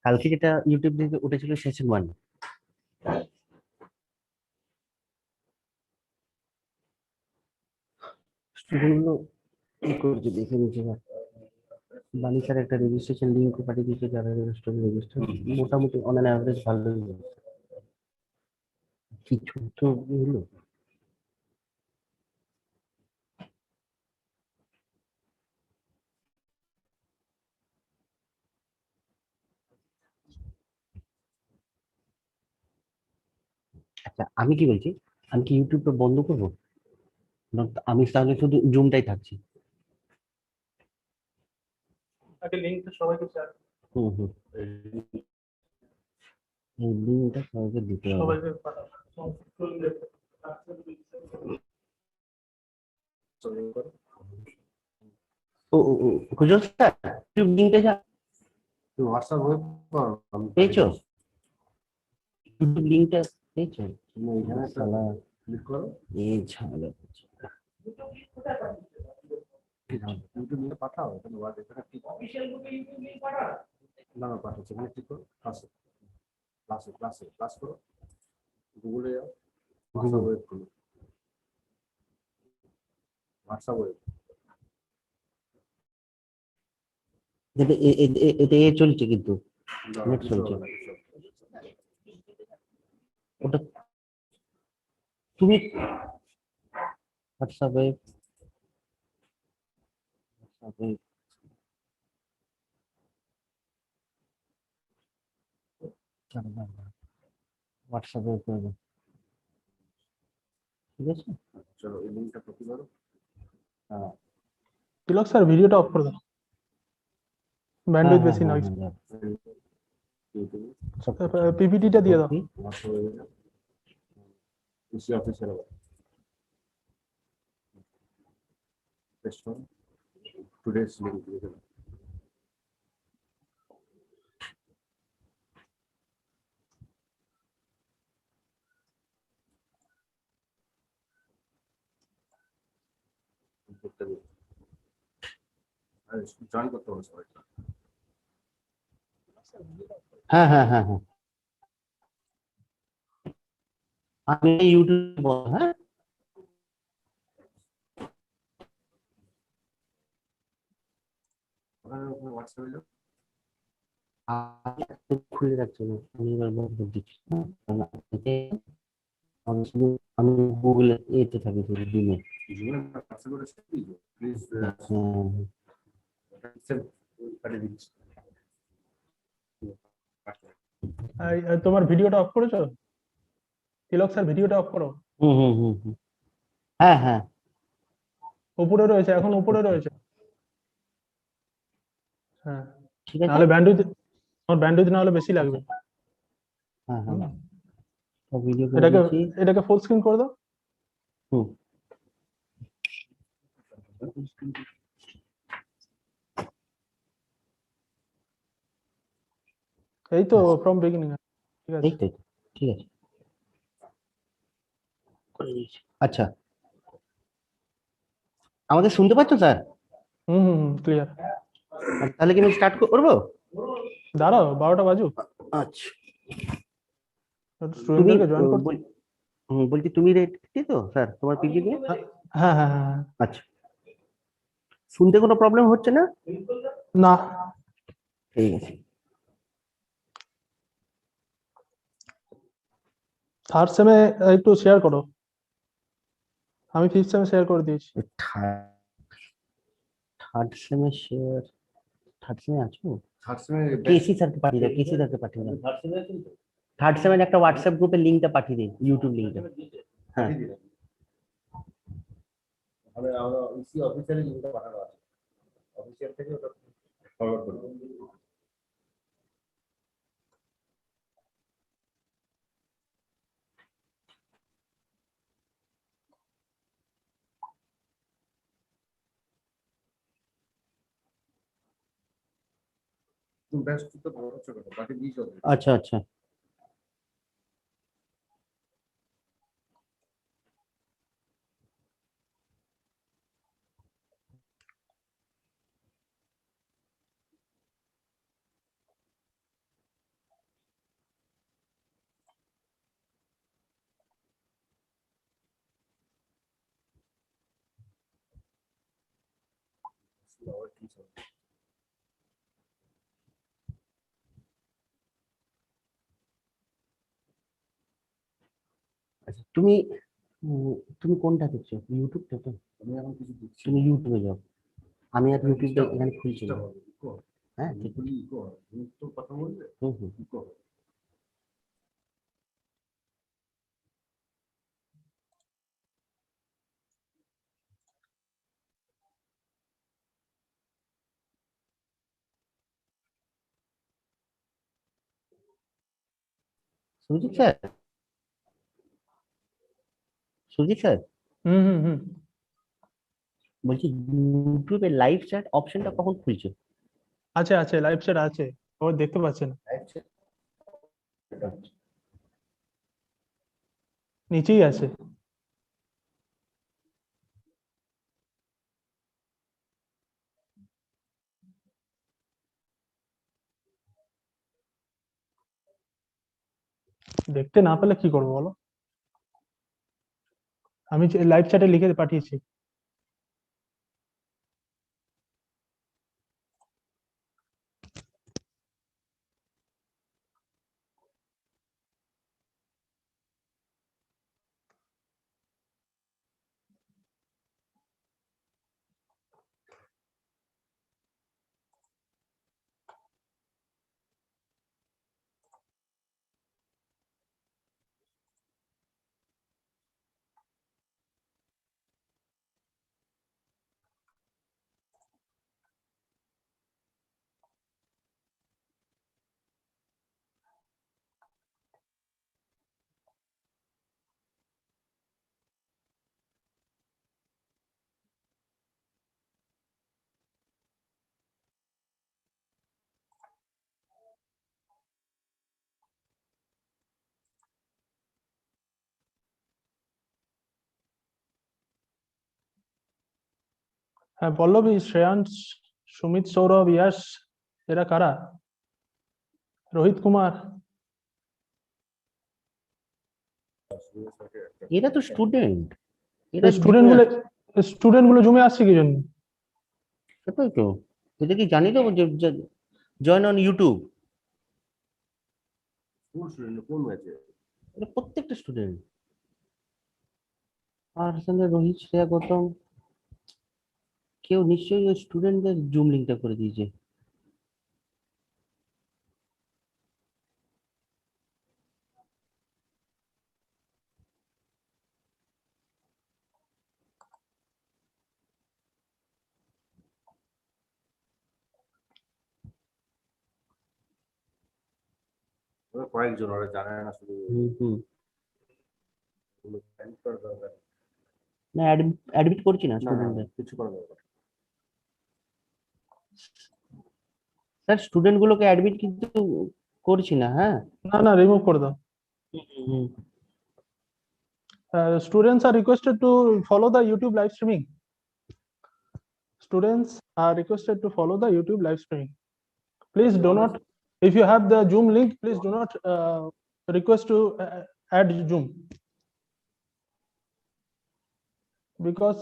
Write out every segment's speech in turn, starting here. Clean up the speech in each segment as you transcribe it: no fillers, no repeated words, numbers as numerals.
কালকে যেটা ইউটিউব থেকে উঠেছিল সেশন 1, স্টুডেন্টগুলো কি করছে দেখে নিচ্ছে। বানি স্যার একটা রেজিস্ট্রেশন লিঙ্ক পাঠিয়ে দিয়েছে, যারা রেজিস্টার মোটামুটি অন অ্যান অ্যাভারেজ ভালোই হয়েছে। কিছু তো হলো। আচ্ছা আমি কি বলছি, আমি কি ইউটিউবটা বন্ধ করবো? আমি তাহলে শুধু জুমটাই থাকছি। আগে লিংকটা সবাইকে শেয়ার হুম হুম, এই লিঙ্কটা সবাইকে দিতে হবে। সবাইকে পাঠাও। ও ও ও, খুঁজো স্যার ইউটিউব লিঙ্কটা যা হোয়াটসঅ্যাপ ওয়েব পেয়েছো, ইউটিউব লিঙ্কটা পেয়েছো? এখানে শালা ক্লিক করো, এই ঝামেলা করছে। ইউটিউব লিংক পাঠাও, এখানে ওয়ার্ড এখানে ক্লিক অফিশিয়াল গ্রুপে ইউটিউব লিংক পাঠাও। না পাঠাচ্ছি, এখানে ক্লিক করো, ক্লাস করো, গুগলে যাও, হোয়াটসঅ্যাপ ওয়েব করো, হোয়াটসঅ্যাপ ওয়েব এটা এ চলছে কিন্তু নেট চলছে। ওটা তুমি হোয়াটসঅ্যাপে হোয়াটসঅ্যাপে করবে, ঠিক আছে? চলো এই লিংকটা কপি করো। হ্যাঁ তিলক স্যার ভিডিওটা অফ করে দাও, ব্যান্ডউইথ হ্যাঁ বেশি হ্যাঁ নয়। হ্যাঁ, ইউটিউবে সব পিপিটিটা দিয়ে দাও। WhatsApp web EC official paste করো, টুডেস লিংক দিয়ে দেবো। জয়েন করতে হবে সবাই। হ্যাঁ হ্যাঁ হ্যাঁ হ্যাঁ, আমি ইউটিউব হ্যাঁ হোয়াটসঅ্যাপে যাও, আমি খুলে রাখছি না, আমি এবার বন্ধ দিচ্ছি। আমি শুধু আমি গুগলে এতে থাকি শুধু দিনে। জীবনে হোয়াটসঅ্যাপে প্লিজ পাঠিয়ে দিচ্ছি। তোমার ভিডিওটা অফ করেছো তিলক স্যার? ভিডিওটা অফ করো। হুম হুম হুম হুম, হ্যাঁ হ্যাঁ উপরে রয়েছে, এখন উপরে রয়েছে। হ্যাঁ, ঠিক আছে। নাহলে ব্যান্ডউইথ, আমার ব্যান্ডউইথ না হলে বেশি লাগবে। হ্যাঁ হ্যাঁ, হুম। তো ভিডিও করে এটাকে দিচ্ছি। এটাকে ফুল স্ক্রিন করে দাও। হুম এই তো ফ্রম বিগিনিং। ঠিক আছে। এই তো, ঠিক আছে করে দিচ্ছি। আচ্ছা আমাদের শুনতে পাচ্ছ স্যার? হুম হুম হুম, ক্লিয়ার। তাহলে কি আমি স্টার্ট করবো? দাঁড়াও, 12টা বাজুক, আচ্ছা তুমি স্টুডেন্টদেরকে জয়েন করতে। বলছি তুমি রেডি তো স্যার তোমার পিজি নিয়ে? হ্যাঁ হ্যাঁ হ্যাঁ। আচ্ছা, শুনতে কোনো প্রবলেম হচ্ছে না? না, ঠিক আছে। থার্ড সেমে একটু শেয়ার করো। আমি ফিফথ সেমে শেয়ার করে দিয়েছি। থার্ড সেমিস্টার, থার্ড সেমে আছো? থার্ড সেমে কেসি স্যারকে পাঠিয়ে দাও, কেসি স্যারকে পাঠিয়ে দাও। থার্ড সেমের একটা হোয়াটসঅ্যাপ গ্রুপে লিংকটা পাঠিয়ে দিন, ইউটিউব লিংকটা। হ্যাঁ আমরা ইসি অফিসিয়ালি লিংকটা পাঠানো আছে, অফিসিয়াল থেকে ওটা ফরওয়ার্ড করব। তুমি ব্যস্ত তো ভালো হচ্ছে কথা, বাকি দিয়েছ। আচ্ছা আচ্ছা, আচ্ছা তুমি তুমি কোনটা দেখছো, ইউটিউবটা তো? আমি এখন কিছু দিচ্ছি। তুমি ইউটিউবে যাও, আমি আর ইউটিউবটা এখানে খুলছি না। হ্যাঁ ঠিক আছে। তো কথা বলবে। হুম হুম। সুজিত স্যার, সুজিত স্যার হুম হুম হুম। বলছি ইউটিউবে লাইভ চ্যাট অপশনটা কখন খুলছে? আছে আছে, লাইভ চ্যাট আছে, ও দেখতে পাচ্ছে না, নিচেই আছে। দেখতে না পেলে কি করবো বলো, আমি লাইভ চ্যাটে লিখে পাঠিয়েছি। হ্যাঁ পল্লবী, শ্রেয়াংশ, সুমিত, সৌরভ, ইয়াশ, এরা কারা? রোহিত কুমার? এরা তো স্টুডেন্ট, এরা স্টুডেন্ট গুলো, স্টুডেন্ট গুলো জমে আসছে কি জন্য? সেটাই তো, এটা কি জানি তো জয়েন অন ইউটিউব, কোন ম্যাচে? এটা প্রত্যেকটা স্টুডেন্ট। আর সঙ্গে রোহিত, শ্রেয়া, গৌতম, কেউ নিশ্চয়ই ওই স্টুডেন্টদের জুম লিঙ্কটা করে দিয়েছে। ওরা কয়েকজন, ওরা জানে না শুধু। হুম হুম। Send করার দরকার নেই। না অ্যাডমিট করছি না না না স্টুডেন্টদের। কিছু করার দরকার নেই। স্যার স্টুডেন্ট গুলোকে অ্যাডমিট কিন্তু করছি না, হ্যাঁ। না না, রিমুভ করে দাও। হুম। Students are requested to follow the YouTube live streaming. Students are requested to follow the YouTube live streaming. Please do not, if you have the Zoom link, please do not request to add Zoom, because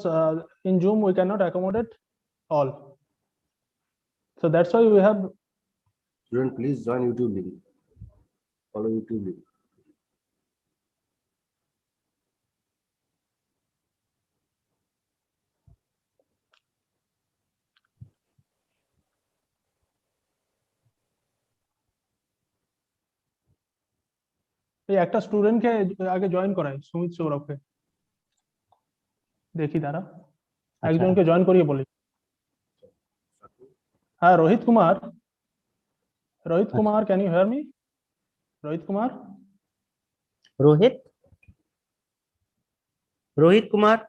in Zoom we cannot accommodate all. So that's why we have. Student, please join YouTube link. Follow YouTube link. এই একটা স্টুডেন্টকে আগে join করাই, সুমিত সৌরভকে, দেখি দাঁড়া, একজনকে join করিয়ে বলি। হ্যাঁ Rohit Kumar, Rohit Kumar, can you hear me? Rohit Kumar, Rohit, Rohit Kumar,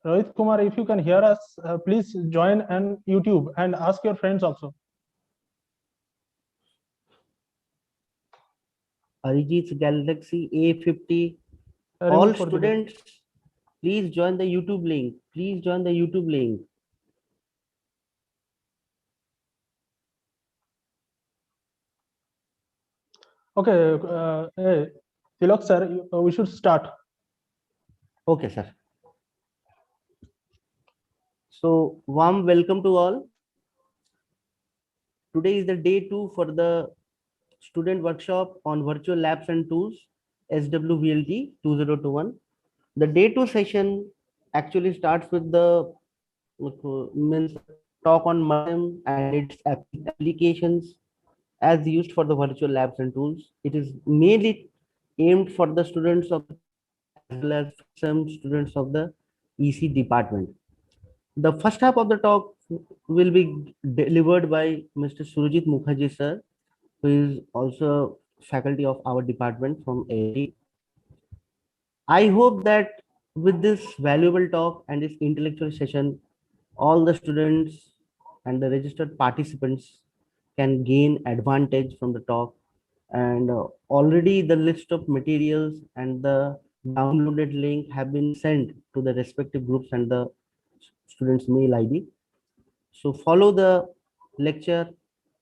Rohit Kumar, if you can hear us, please join on YouTube and ask your friends also. Arijit's Galaxy A50, all Remove for the day. students please join the YouTube link, please join the YouTube link. Okay, hey, Tilak sir, we should start. Okay, sir. So, warm welcome to all. Today is the day 2 for the student workshop on virtual labs and tools, SWVLT 2021. The day 2 session actually starts with the means talk on Multisim and its applications as used for the virtual labs and tools. It is mainly aimed for the students of as well as some students of the EC department. The first half of the talk will be delivered by Mr. Surajit Mukherjee sir, who is also faculty of our department from AIT. I hope that with this valuable talk and this intellectual session, all the students and the registered participants can gain advantage from the talk. And already the list of materials and the downloaded link have been sent to the respective groups and the students' mail ID. So follow the lecture,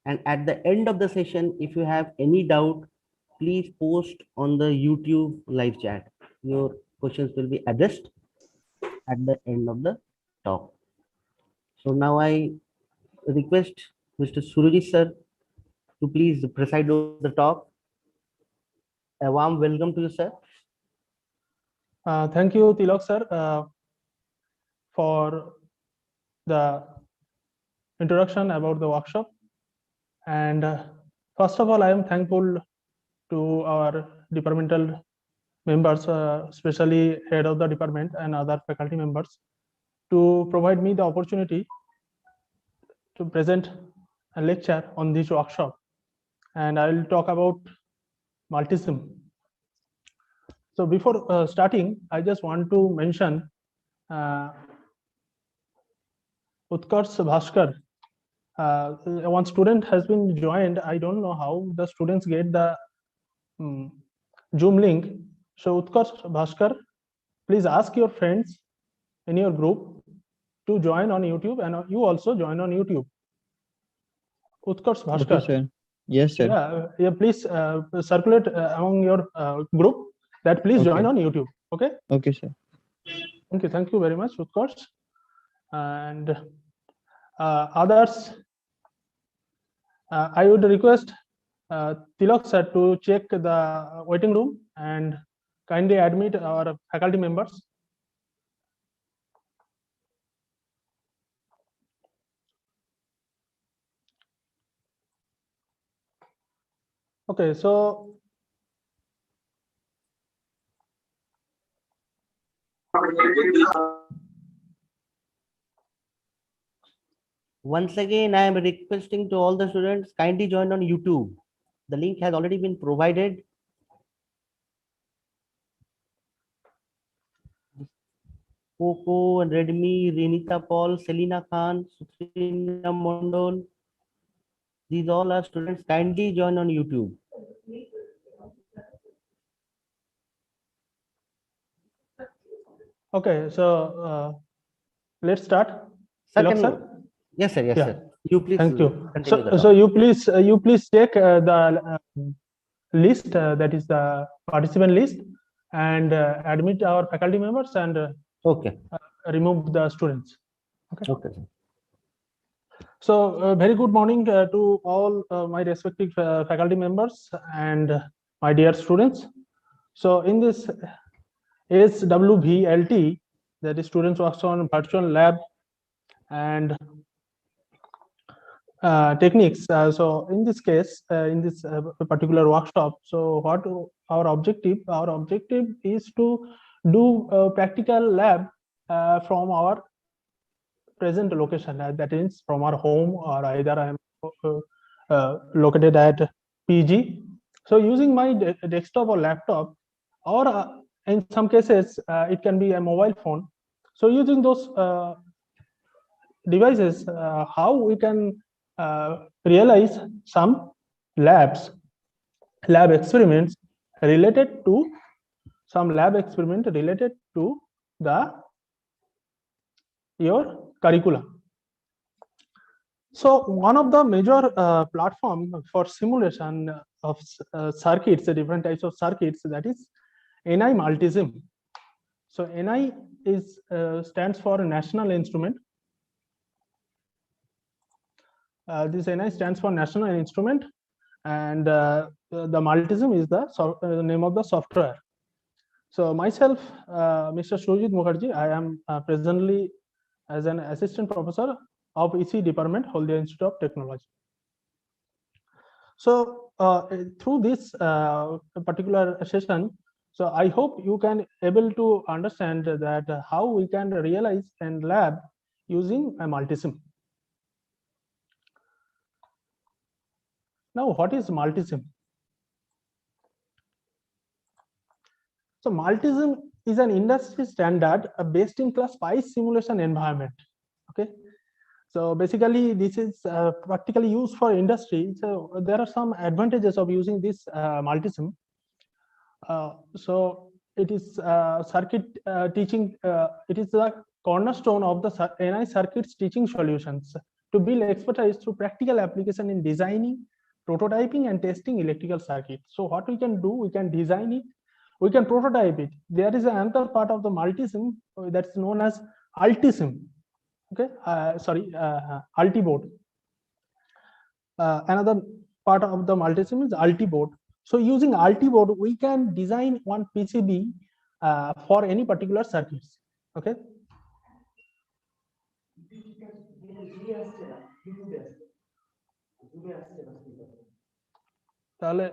and at the end of the session, if you have any doubt, please post on the YouTube live chat. Your questions will be addressed at the end of the talk. So now I request Mr. Surajit sir to please preside over the talk. A warm welcome to you, sir. Thank you, Tilak sir, for the introduction about the workshop. And first of all, I am thankful to our departmental members, especially head of the department and other faculty members, to provide me the opportunity to present a lecture on this workshop. And I will talk about multisim. So before starting, I just want to mention Utkarsh Bhaskar. One student has been joined. I don't know how the students get the Zoom link. So Utkarsh Bhaskar, please ask your friends in your group to join on YouTube, and you also join on YouTube. Utkarsh Bhaskar. Okay, sir. Yes, sir. Yeah, please circulate among your group that please join Okay. on YouTube. Okay. Okay, sir. Thank you very much, Utkarsh. And others, I would request Tilak sir to check the waiting room and kindly admit our faculty members. Okay, so Once again, I am requesting to all the students kindly join on YouTube. The link has already been provided. Poco and Redmi, Renita Paul, Selina Khan, Sutrina Mondol. These all are students. Kindly join on YouTube. okay, so let's start. Sir, Tilak can sir? you? Yes, sir. Yes, Yeah. sir. You please. Thank you. Continue the So talk. you please check the list, that is the participant list, and admit our faculty members and Okay. remove the students. Okay. Okay, sir. So very good morning to all my respective faculty members and my dear students. So in this SWVLT, that is students works on virtual lab and techniques. So in this case, in this particular workshop, so what our objective? Our objective is to do a practical lab from our present location, that is from our home, or either I am located at PG. So using my desktop or laptop, or in some cases it can be a mobile phone. So using those devices, how we can realize some lab experiments related to the your curricula. So one of the major platform for simulation of circuits, the different types of circuits, that is NI Multisim. So NI is stands for National Instrument. This NI stands for National Instrument, and the Multisim is the name of the software. So myself, Mr. Surjit Mukherjee, I am presently as an assistant professor of ECE department, Haldia Institute of Technology. So through this particular session, so I hope you can able to understand that how we can realize and lab using a multisim. Now, what is multisim? So multisim is an industry standard based in class 5 simulation environment. Okay. So basically, this is practically used for industry. So there are some advantages of using this multisim. So it is circuit teaching. It is the cornerstone of the NI circuits teaching solutions to build expertise through practical application in designing, prototyping, and testing electrical circuits. So what we can do, we can design it, we can prototype it. There is another part of the multisim that's known as Ultisim. Okay, sorry, Ultiboard. Another part of the multisim is Ultiboard. So using Ultiboard, we can design one PCB for any particular circuits. Okay. তাহলে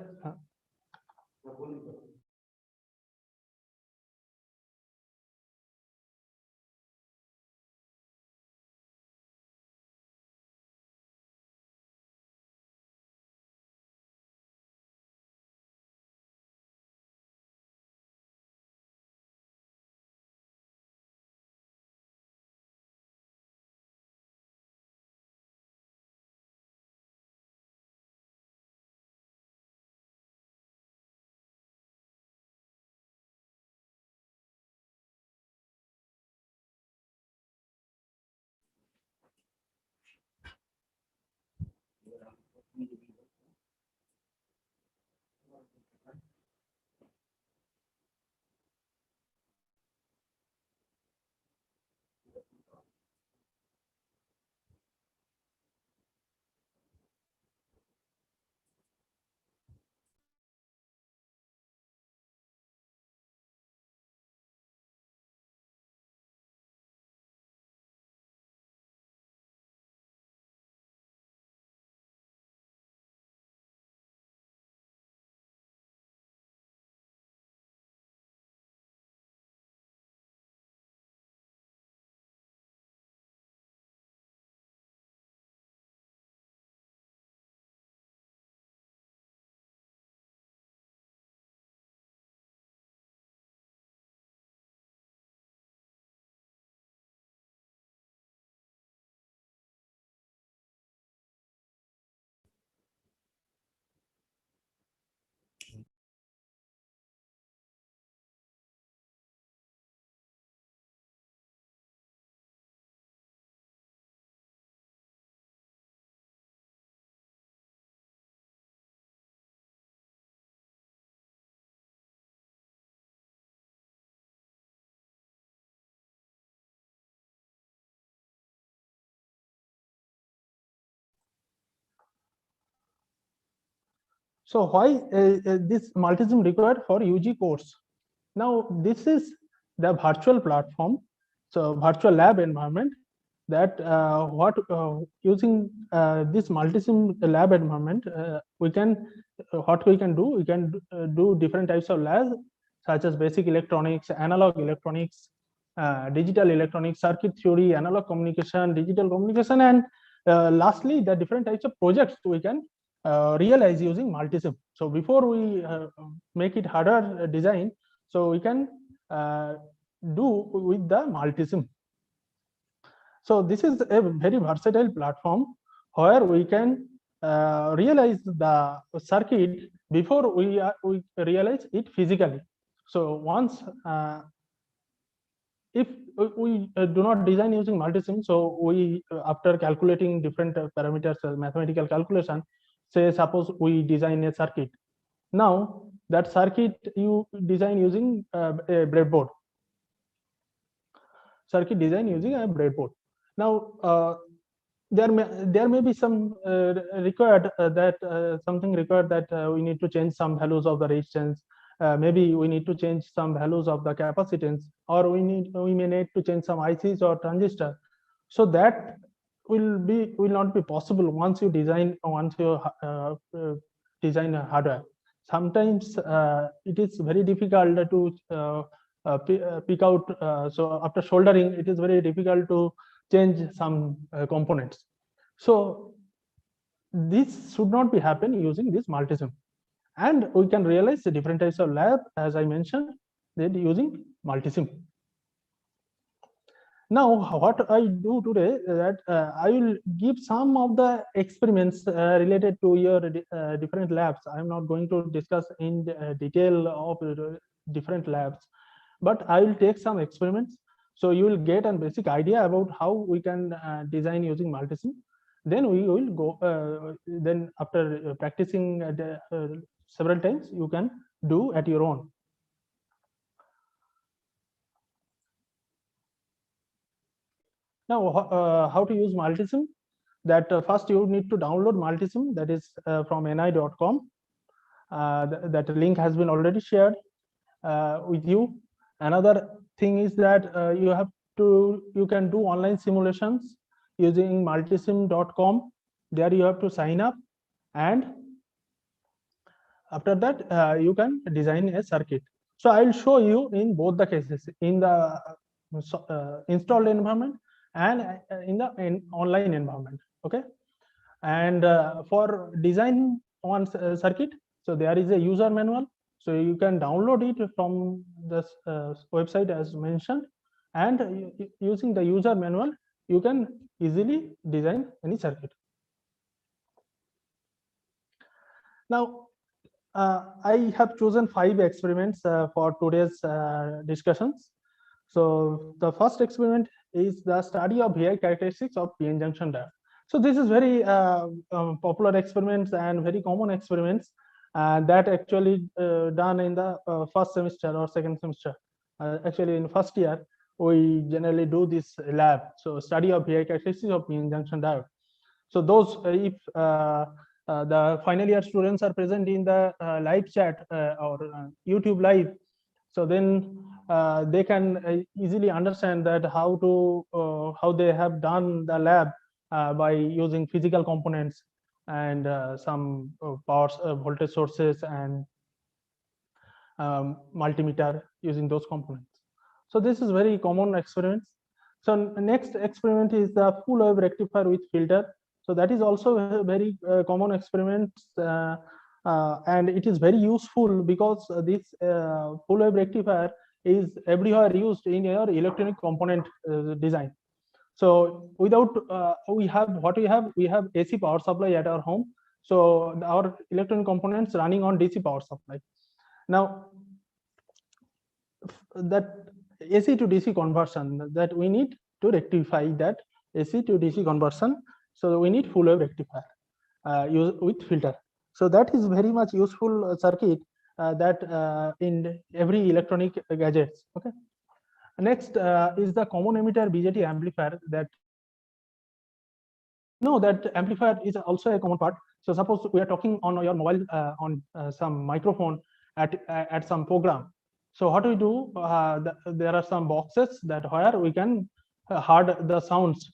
So why this multisim required for UG course? Now this is the virtual platform, so virtual lab environment that using this multisim lab environment we can what we can do, we can do different types of labs such as basic electronics, analog electronics, digital electronics, circuit theory, analog communication, digital communication, and lastly the different types of projects we can realize using multisim. So before we make it harder design, so we can do with the multisim. So this is a very versatile platform where we can realize the circuit before we realize it physically. So once if we do not design using multisim, so we after calculating different parameters, mathematical calculation, say suppose we design a circuit. Now that circuit you design using a breadboard. Circuit design using a breadboard. Now there may be some required something required that we need to change some values of the resistance. Maybe we need to change some values of the capacitance, or we may need to change some ICs or transistor. So that will not be possible once you design design a hardware. Sometimes it is very difficult to pick out. So after soldering, it is very difficult to change some components. So this should not be happen using this multisim. And we can realize the different types of lab, as I mentioned, that using multisim. Now, what I do today is that I will give some of the experiments related to your different labs. I'm not going to discuss in detail of different labs, but I will take some experiments. So you will get a basic idea about how we can design using multisim. Then we will go, then after practicing several times, you can do at your own. Now, how to use Multisim? That first you need to download Multisim, that is from ni.com. That link has been already shared with you. Another thing is that you can do online simulations using multisim.com. There you have to sign up, and after that you can design a circuit. So I will show you in both the cases, in the installed environment and in the online environment. Okay, and for design one circuit, so there is a user manual, so you can download it from this website as mentioned, and using the user manual you can easily design any circuit. Now I have chosen 5 experiments for today's discussions. So the first experiment is the study of VI characteristics of PN junction diode. So this is very popular experiments and very common experiments that actually done in the first semester or second semester. Actually, in first year, we generally do this lab. So study of VI characteristics of PN junction diode. So those, if the final year students are present in the live chat or YouTube live, so then they can easily understand that how they have done the lab by using physical components and some power voltage sources and multimeter using those components. So this is very common experiments. So next experiment is the full wave rectifier with filter. So that is also a very common experiment, and it is very useful because this full wave rectifier is everywhere used in your electronic component design. So without we have AC power supply at our home. So our electronic components running on DC power supply. Now that AC to DC conversion, that we need to rectify that AC to DC conversion. So we need full wave rectifier with filter. So that is very much useful circuit that in every electronic gadgets. Okay. Next is the common emitter BJT amplifier. That we know that amplifier is also a common part. So suppose we are talking on your mobile on some microphone at some program. So what we do, there are some boxes that where we can hard the sounds.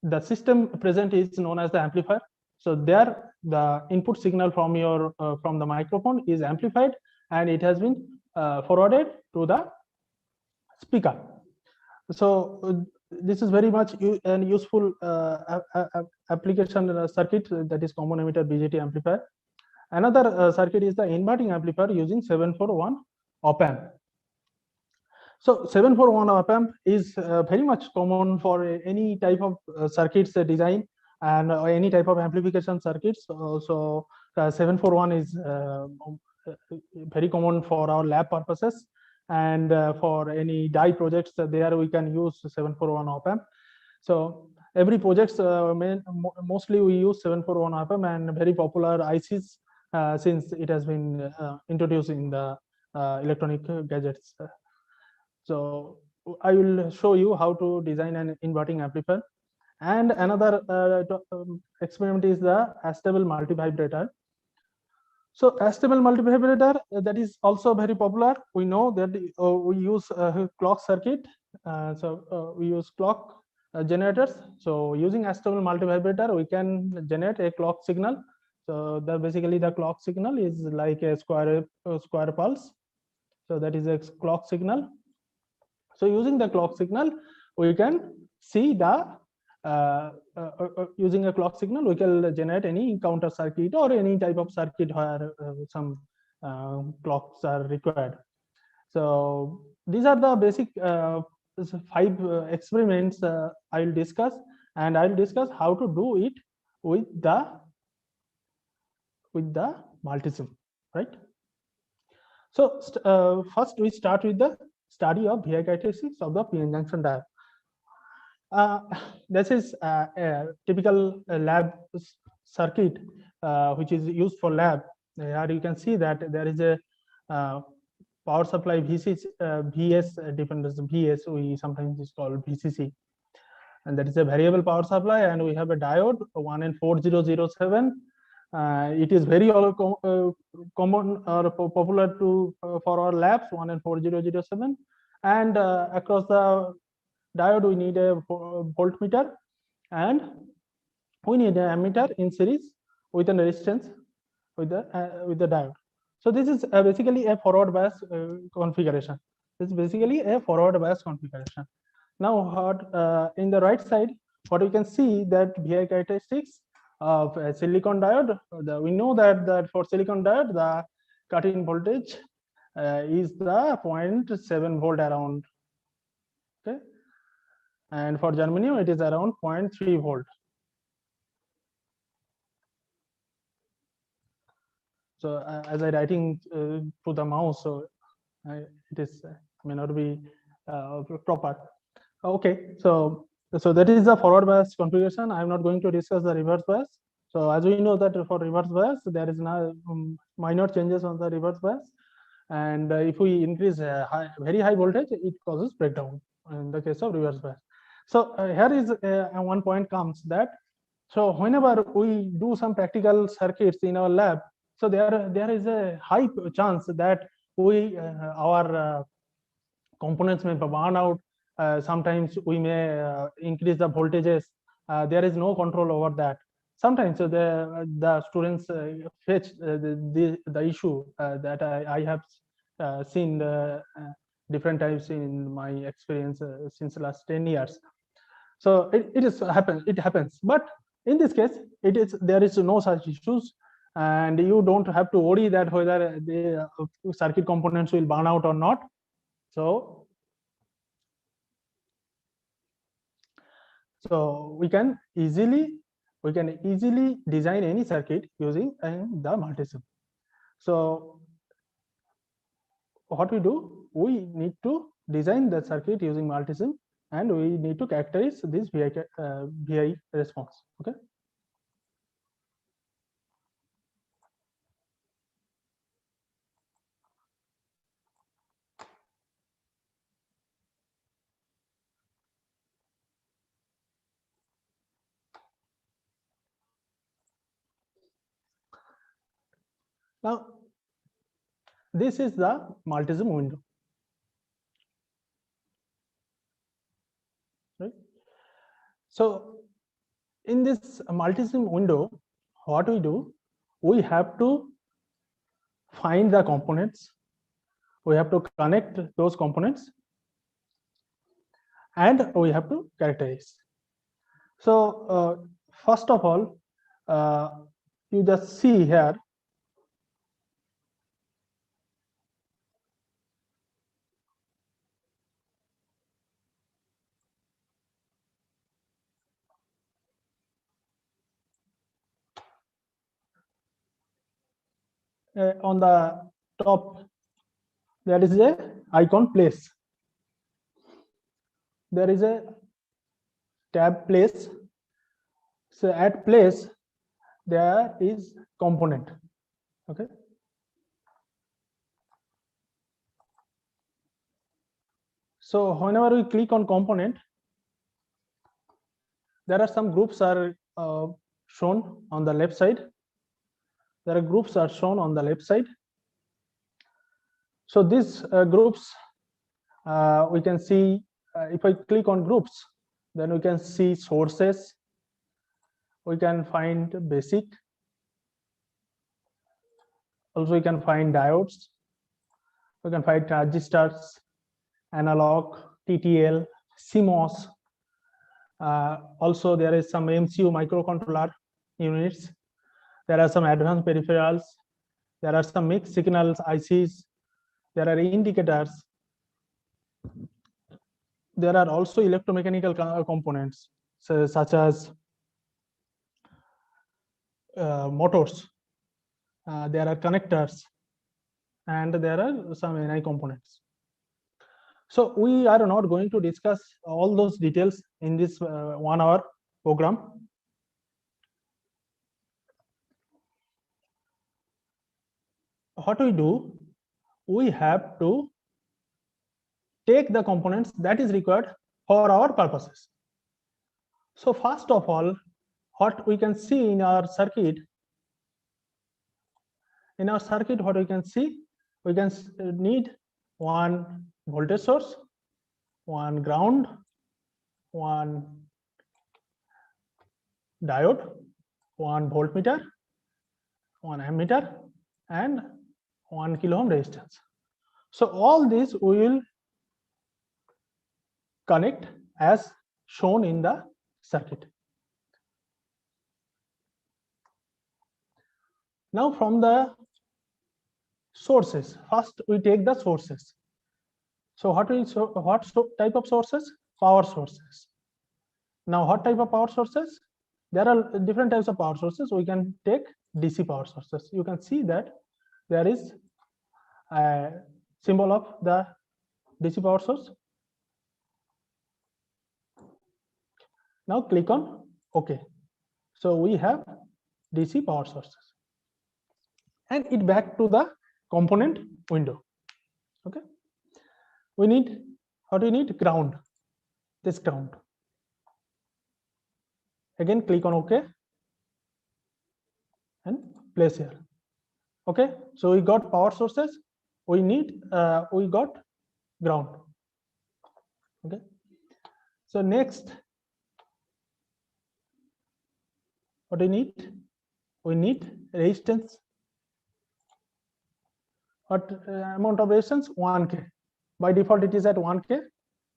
The system present is known as the amplifier. So there the input signal from your from the microphone is amplified, and it has been forwarded to the speaker. So this is very much an useful application circuit, that is common emitter BJT amplifier. Another circuit is the inverting amplifier using 741 op amp. So 741 op amp is very much common for any type of circuits design and any type of amplification circuits. So 741 is very common for our lab purposes, and for any die projects there we can use 741 op amp. So every projects mostly we use 741 FM and very popular ICs since it has been introduced in the electronic gadgets. So I will show you how to design an inverting amplifier. And another experiment is the Astable Multivibrator. So Astable Multivibrator, that is also very popular. We know that we use clock circuit. We use clock generators. So using Astable Multivibrator, we can generate a clock signal. So basically the clock signal is like a square pulse. So that is a clock signal. So using the clock signal, we can see the using a clock signal, we can generate any counter circuit or any type of circuit where some clocks are required. So these are the basic 5 experiments I will discuss, and I will discuss how to do it with the multisim, right? So first we start with the study of VI characteristics of the PN junction diode. This is a typical lab circuit which is used for lab. Here you can see that there is a power supply VS different as VS, we sometimes is called VCC, and that is a variable power supply, and we have a diode 1N4007. It is very common or popular to for our labs, 1N4007, and across the diode we need a voltmeter, and we need an ammeter in series with a resistance with the diode. So this is basically a forward bias configuration. This is basically a forward bias configuration. Now what in the right side, what we can see that VI characteristics of a silicon diode. We know that for silicon diode the cut-in voltage is the 0.7 volt around. Okay, and for germanium it is around 0.3 volt. So as I writing to the mouse, so it is may not be proper. Okay, so that is the forward bias configuration. I am not going to discuss the reverse bias. So as we know that for reverse bias there is now minor changes on the reverse bias, and if we increase very high voltage, it causes breakdown in the case of reverse bias. So here is one point comes that, so whenever we do some practical circuits in our lab, so there is a high chance that we our components may burn out. Sometimes we may increase the voltages. There is no control over that. Sometimes the students face the issue that I have seen different times in my experience since the last 10 years. So it happens, but in this case there is no such issues, and you don't have to worry that whether the circuit components will burn out or not. So we can easily design any circuit using the multisim. So what we do, we need to design the circuit using multisim, and we need to characterize this VI response. Okay. Now, this is the multisim window. Right? So in this multisim window, what we do, we have to find the components, we have to connect those components, and we have to characterize. So first of all, you just see here, on the top there is a icon place. There is a tab place So at place there is component. Okay. So whenever we click on component, there are some groups are shown on the left side. There are groups are shown on the left side. So these groups we can see, if I click on groups, then we can see sources, we can find basic, also we can find diodes, we can find transistors, analog, TTL, CMOS. Also there is some MCU microcontroller units, there are some advanced peripherals, there are some mixed signals ICs, there are indicators, there are also electromechanical components, so, such as motors, there are connectors, and there are some NI components. So we are not going to discuss all those details in this 1 hour program. What we do, we have to take the components that is required for our purposes. So first of all, what we can see in our circuit, what we can see, we can need one voltage source, one ground, one diode, one voltmeter, one ammeter, and 1 kilo ohm resistance. So all these we will connect as shown in the circuit. Now from the sources, first we take the sources. So what type of sources? Power sources. Now what type of power sources? There are different types of power sources. We can take DC power sources. You can see that there is a symbol of the DC power source. Now click on OK. So we have DC power sources, and it back to the component window. Okay. We need, what do we need? Ground. This ground. Again click on OK and place here. Okay, so we got power sources, we got ground. Okay, so next, what do we need? We need resistance. What amount of resistance? 1K. By default it is at 1K,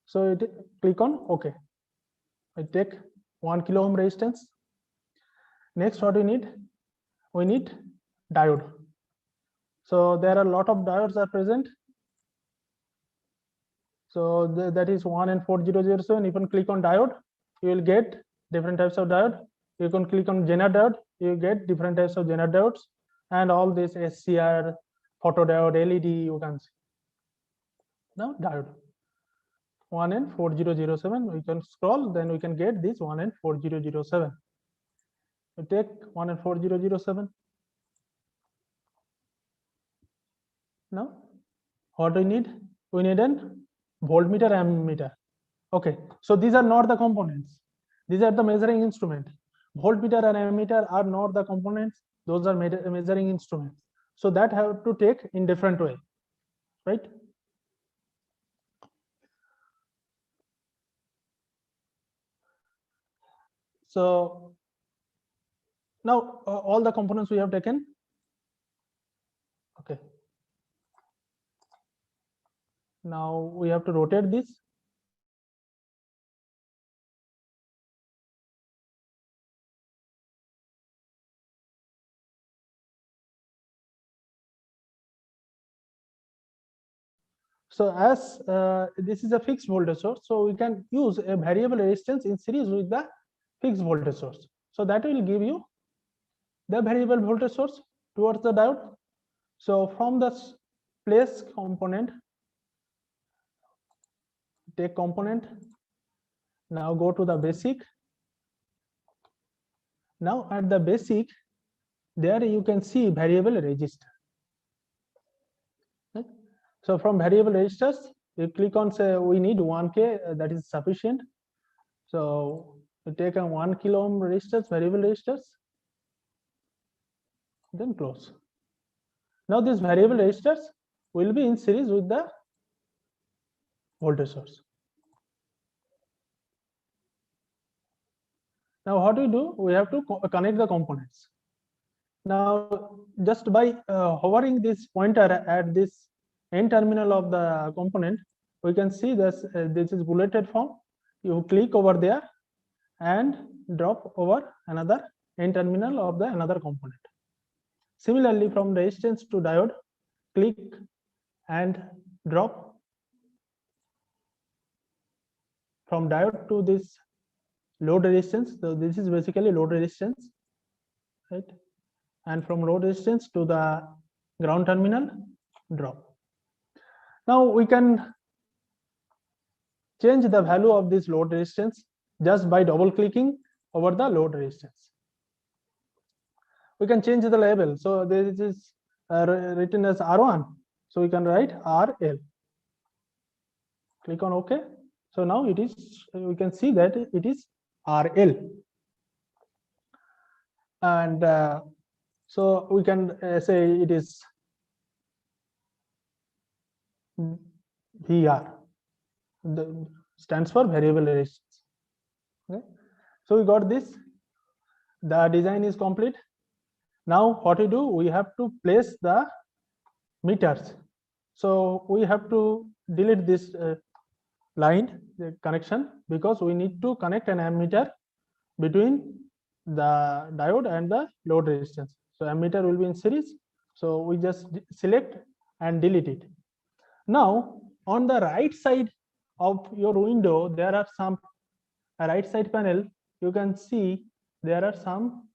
so click on OK. I take 1 kilo ohm resistance. Next, what we need? We need diode. So there are a lot of diodes are present. So that is 1N4007. You can click on diode, you will get different types of diode. You can click on Zener diode, you get different types of Zener diodes, and all this SCR, photodiode, LED, you can see. Now diode 1N4007. We can scroll, then we can get this 1N4007. We take 1N4007. Now what do we need? We need an voltmeter, ammeter. Okay, so these are not the components, these are the measuring instrument. Voltmeter and ammeter are not the components, those are measuring instruments. So that have to take in different way, right? So now all the components we have taken. Okay, now we have to rotate this. So as this is a fixed voltage source, so we can use a variable resistance in series with the fixed voltage source. So that will give you the variable voltage source towards the diode. So from the place component, take component, now go to the basic, Now at the basic, there you can see variable register. Right? So from variable registers, you click on say we need 1K, that is sufficient. So you take a 1 kilo ohm resistors, variable resistors, then close. Now these variable resistors will be in series with the voltage source. Now what we do, we have to connect the components. Now just by hovering this pointer at this N terminal of the component, we can see this, this is bulleted form. You click over there and drop over another N terminal of the another component. Similarly, from resistance to diode, click and drop from diode to this load resistance. So this is basically load resistance, right? And from load resistance to the ground terminal, drop. Now we can change the value of this load resistance just by double clicking over the load resistance. We can change the label. So this is written as R1. So we can write RL. Click on OK. So now it is, we can see that it is RL. And so we can say it is VR. The stands for variable resistance. Okay. So we got this. The design is complete. Now what we do, we have to place the meters. So we have to delete this line, the connection, because we need to connect an ammeter between the diode and the load resistance. So ammeter will be in series. So we just select and delete it. Now on the right side of your window, there are some right side panel. You can see there are some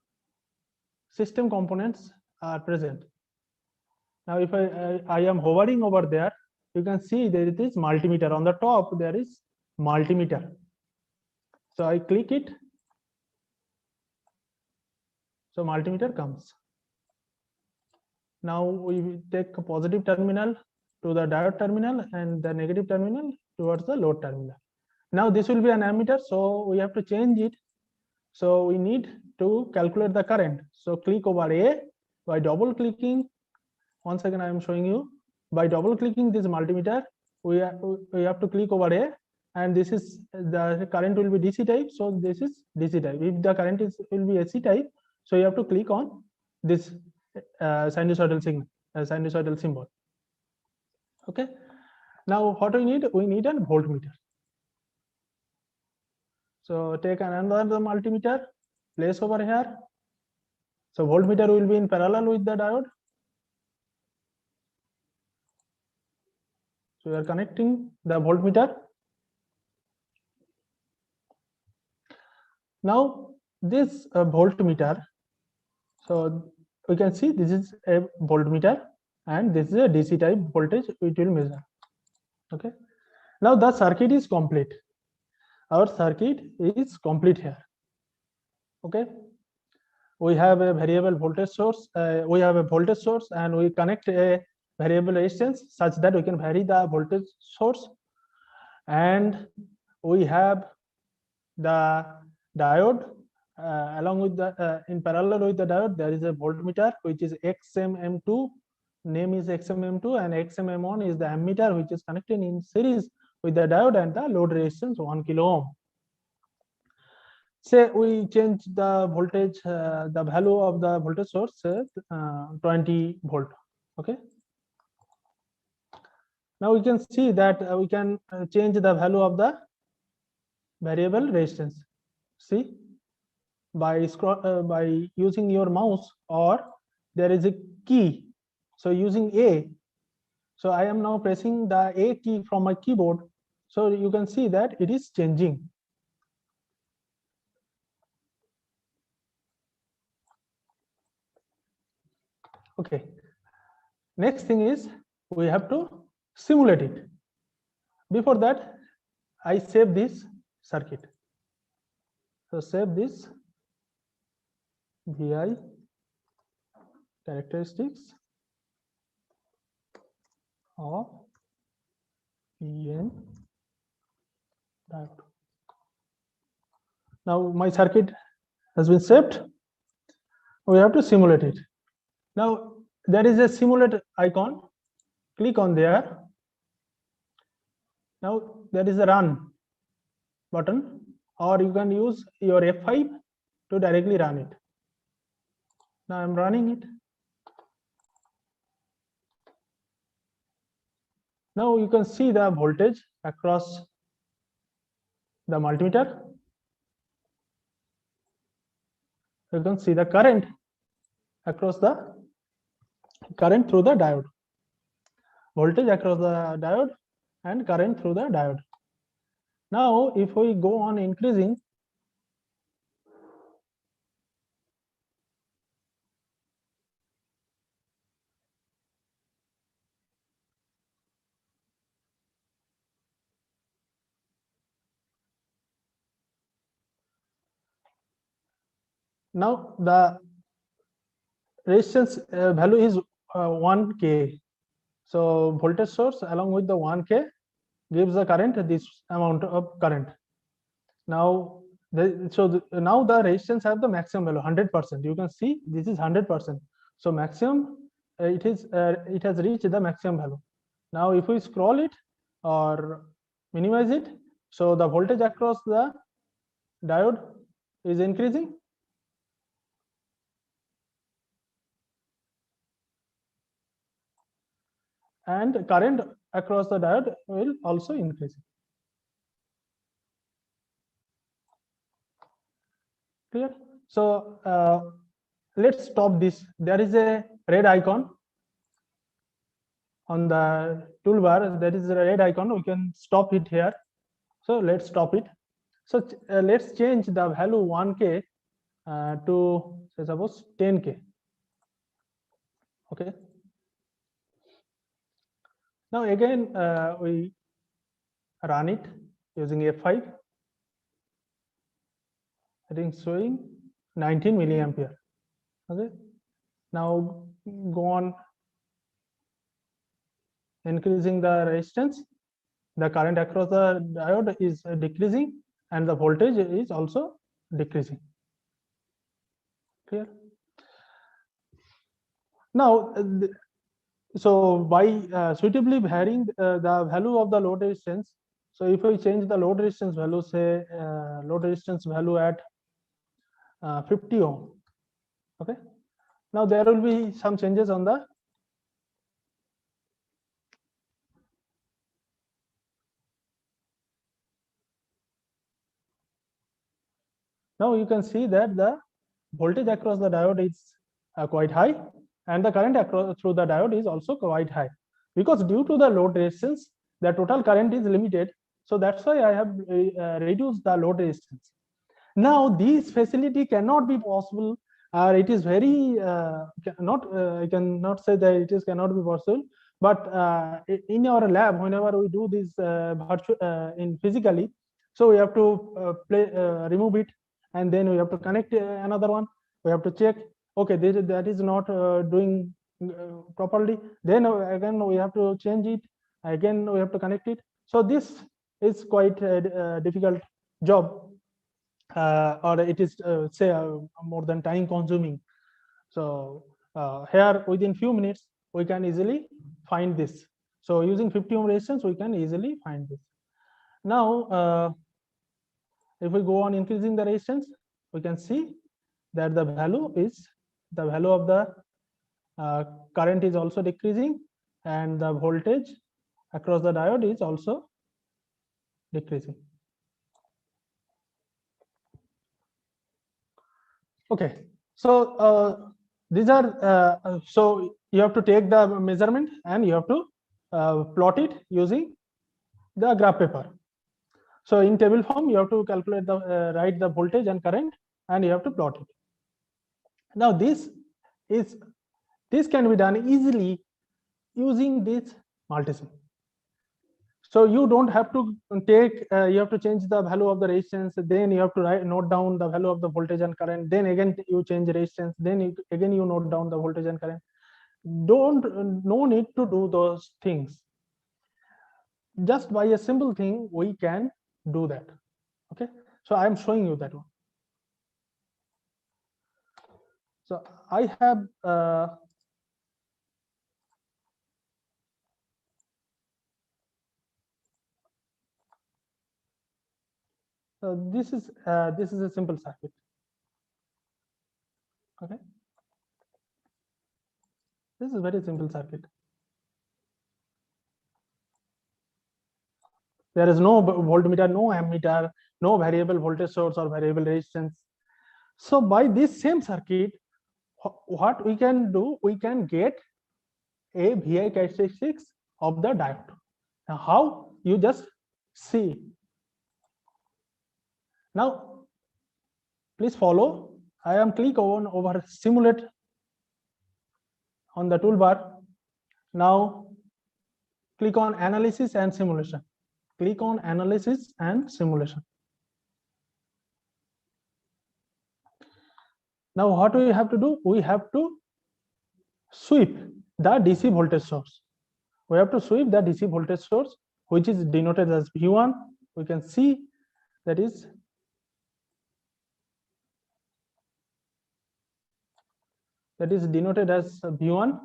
system components are present. Now if I am hovering over there, you can see there it is multimeter. On the top there is multimeter. So I click it. So multimeter comes. Now we take a positive terminal to the diode terminal and the negative terminal towards the load terminal. Now this will be an ammeter, so we have to change it. So we need to calculate the current. So click over A by double clicking. Once again, I am showing you by double clicking this multimeter. We have to click over A, and this is the current will be DC type. So this is DC type. If the current will be AC type, so you have to click on this sinusoidal signal, sinusoidal symbol. Okay. Now what we need a voltmeter. So take another multimeter, place over here. So voltmeter will be in parallel with the diode. So we are connecting the voltmeter. Now this voltmeter, so we can see this is a voltmeter and this is a DC type voltage it will measure. Okay. Now the circuit is complete. Our circuit is complete here. Okay. We have a variable voltage source. We have a voltage source and we connect a variable resistance such that we can vary the voltage source. And we have the diode along with the in parallel with the diode there is a voltmeter which is XMM2, name is XMM2, and XMM1 is the ammeter which is connected in series with the diode and the load resistance 1 kilo ohm. Say we change the voltage, the value of the voltage source 20 volt. Okay. Now we can see that we can change the value of the variable resistance. See, by using your mouse, or there is a key. So using A. So I am now pressing the A key from my keyboard. So you can see that it is changing. Okay. Next thing is we have to simulate it. Before that, I save this circuit. So save this. VI characteristics of PN diode. Now my circuit has been saved. We have to simulate it. Now there is a simulate icon. Click on there. Now there is a run button, or you can use your F5 to directly run it. Now I'm running it. Now you can see the voltage across the multimeter. You can see the current across the current through the diode, voltage across the diode, and current through the diode. Now if we go on increasing, now the resistance value is 1K. So voltage source along with the 1K gives the current, this amount of current. Now now the resistance have the maximum value 100%. You can see this is 100%. So maximum it has reached the maximum value. Now if we scroll it or minimize it, so the voltage across the diode is increasing. And current across the diode will also increase. Clear? So let's stop this. There is a red icon on the toolbar. There is a red icon. We can stop it here. So let's stop it. So let's change the value 1K to say suppose 10K. Okay. Now again we run it using F5. I think showing 19 milliampere. Okay. Now go on increasing the resistance. The current across the diode is decreasing, and the voltage is also decreasing. Clear? Now, so by suitably varying the value of the load resistance, so if we change the load resistance value, say load resistance value at 50 ohm, okay. Now there will be some changes on the now you can see that the voltage across the diode is quite high, and the current across through the diode is also quite high, because due to the load resistance the total current is limited. So that's why I have reduced the load resistance. Now this facility cannot be possible, or it is very I cannot say that it is cannot be possible, but in our lab whenever we do this in physically, so we have to remove it, and then we have to connect another one. We have to check, okay, that is not doing properly, then again we have to change it, again we have to connect it. So this is quite a difficult job, or it is say more than time consuming. So here within few minutes we can easily find this. So using 50 ohm resistance we can easily find this. Now if we go on increasing the resistance, we can see that the value of the current is also decreasing, and the voltage across the diode is also decreasing. Okay, so these are so you have to take the measurement and you have to plot it using the graph paper. So in table form you have to calculate the write the voltage and current, and you have to plot it. Now this can be done easily using this multisim. So you don't have to take, you have to change the value of the resistance, then you have to note down the value of the voltage and current, then again you change resistance, then again you note down the voltage and current. No need to do those things. Just by a simple thing, we can do that. Okay, so I'm showing you that one. So I have this is a simple circuit. Okay, this is a very simple circuit. There is no voltmeter, no ammeter, no variable voltage source or variable resistance. So by this same circuit, what we can do, we can get a VI characteristics of the diode. Now how? You just see. Now please follow. I am click on over simulate on the toolbar. Now click on analysis and simulation. Click on analysis and simulation. Now what we have to do? We have to sweep the DC voltage source. We have to sweep the DC voltage source, which is denoted as V1. We can see that is denoted as V1.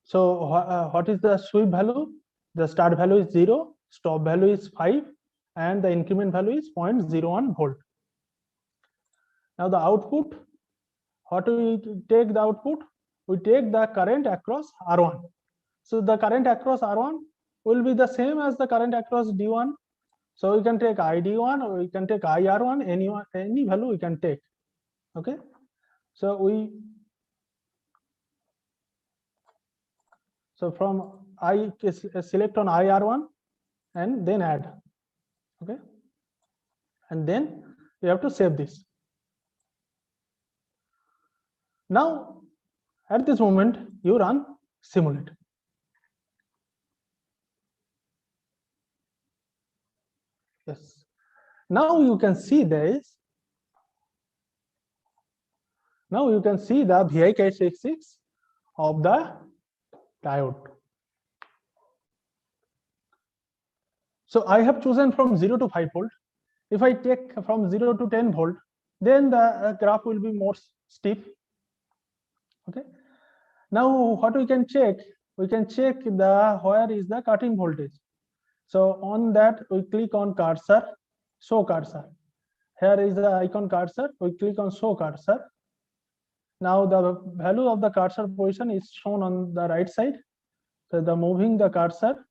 So what is the sweep value? The start value is 0, stop value is 5, and the increment value is 0.01 volt. Now the output, how do we take the output? We take the current across R1. So the current across R1 will be the same as the current across D1. So we can take ID1 or we can take IR1, any value we can take. Okay. So from I select on IR1 and then add. Okay. And then we have to save this. Now at this moment you run simulate. Yes. Now you can see this. Now you can see the VI characteristics of the diode. So I have chosen from 0 to 5 volt. If I take from 0 to 10 volt, then the graph will be more steep. Okay. Now what we can check? We can check where is the cutting voltage. So on that we click on cursor, show cursor. Here is the icon cursor. We click on show cursor. Now the value of the cursor position is shown on the right side. So the moving the cursor.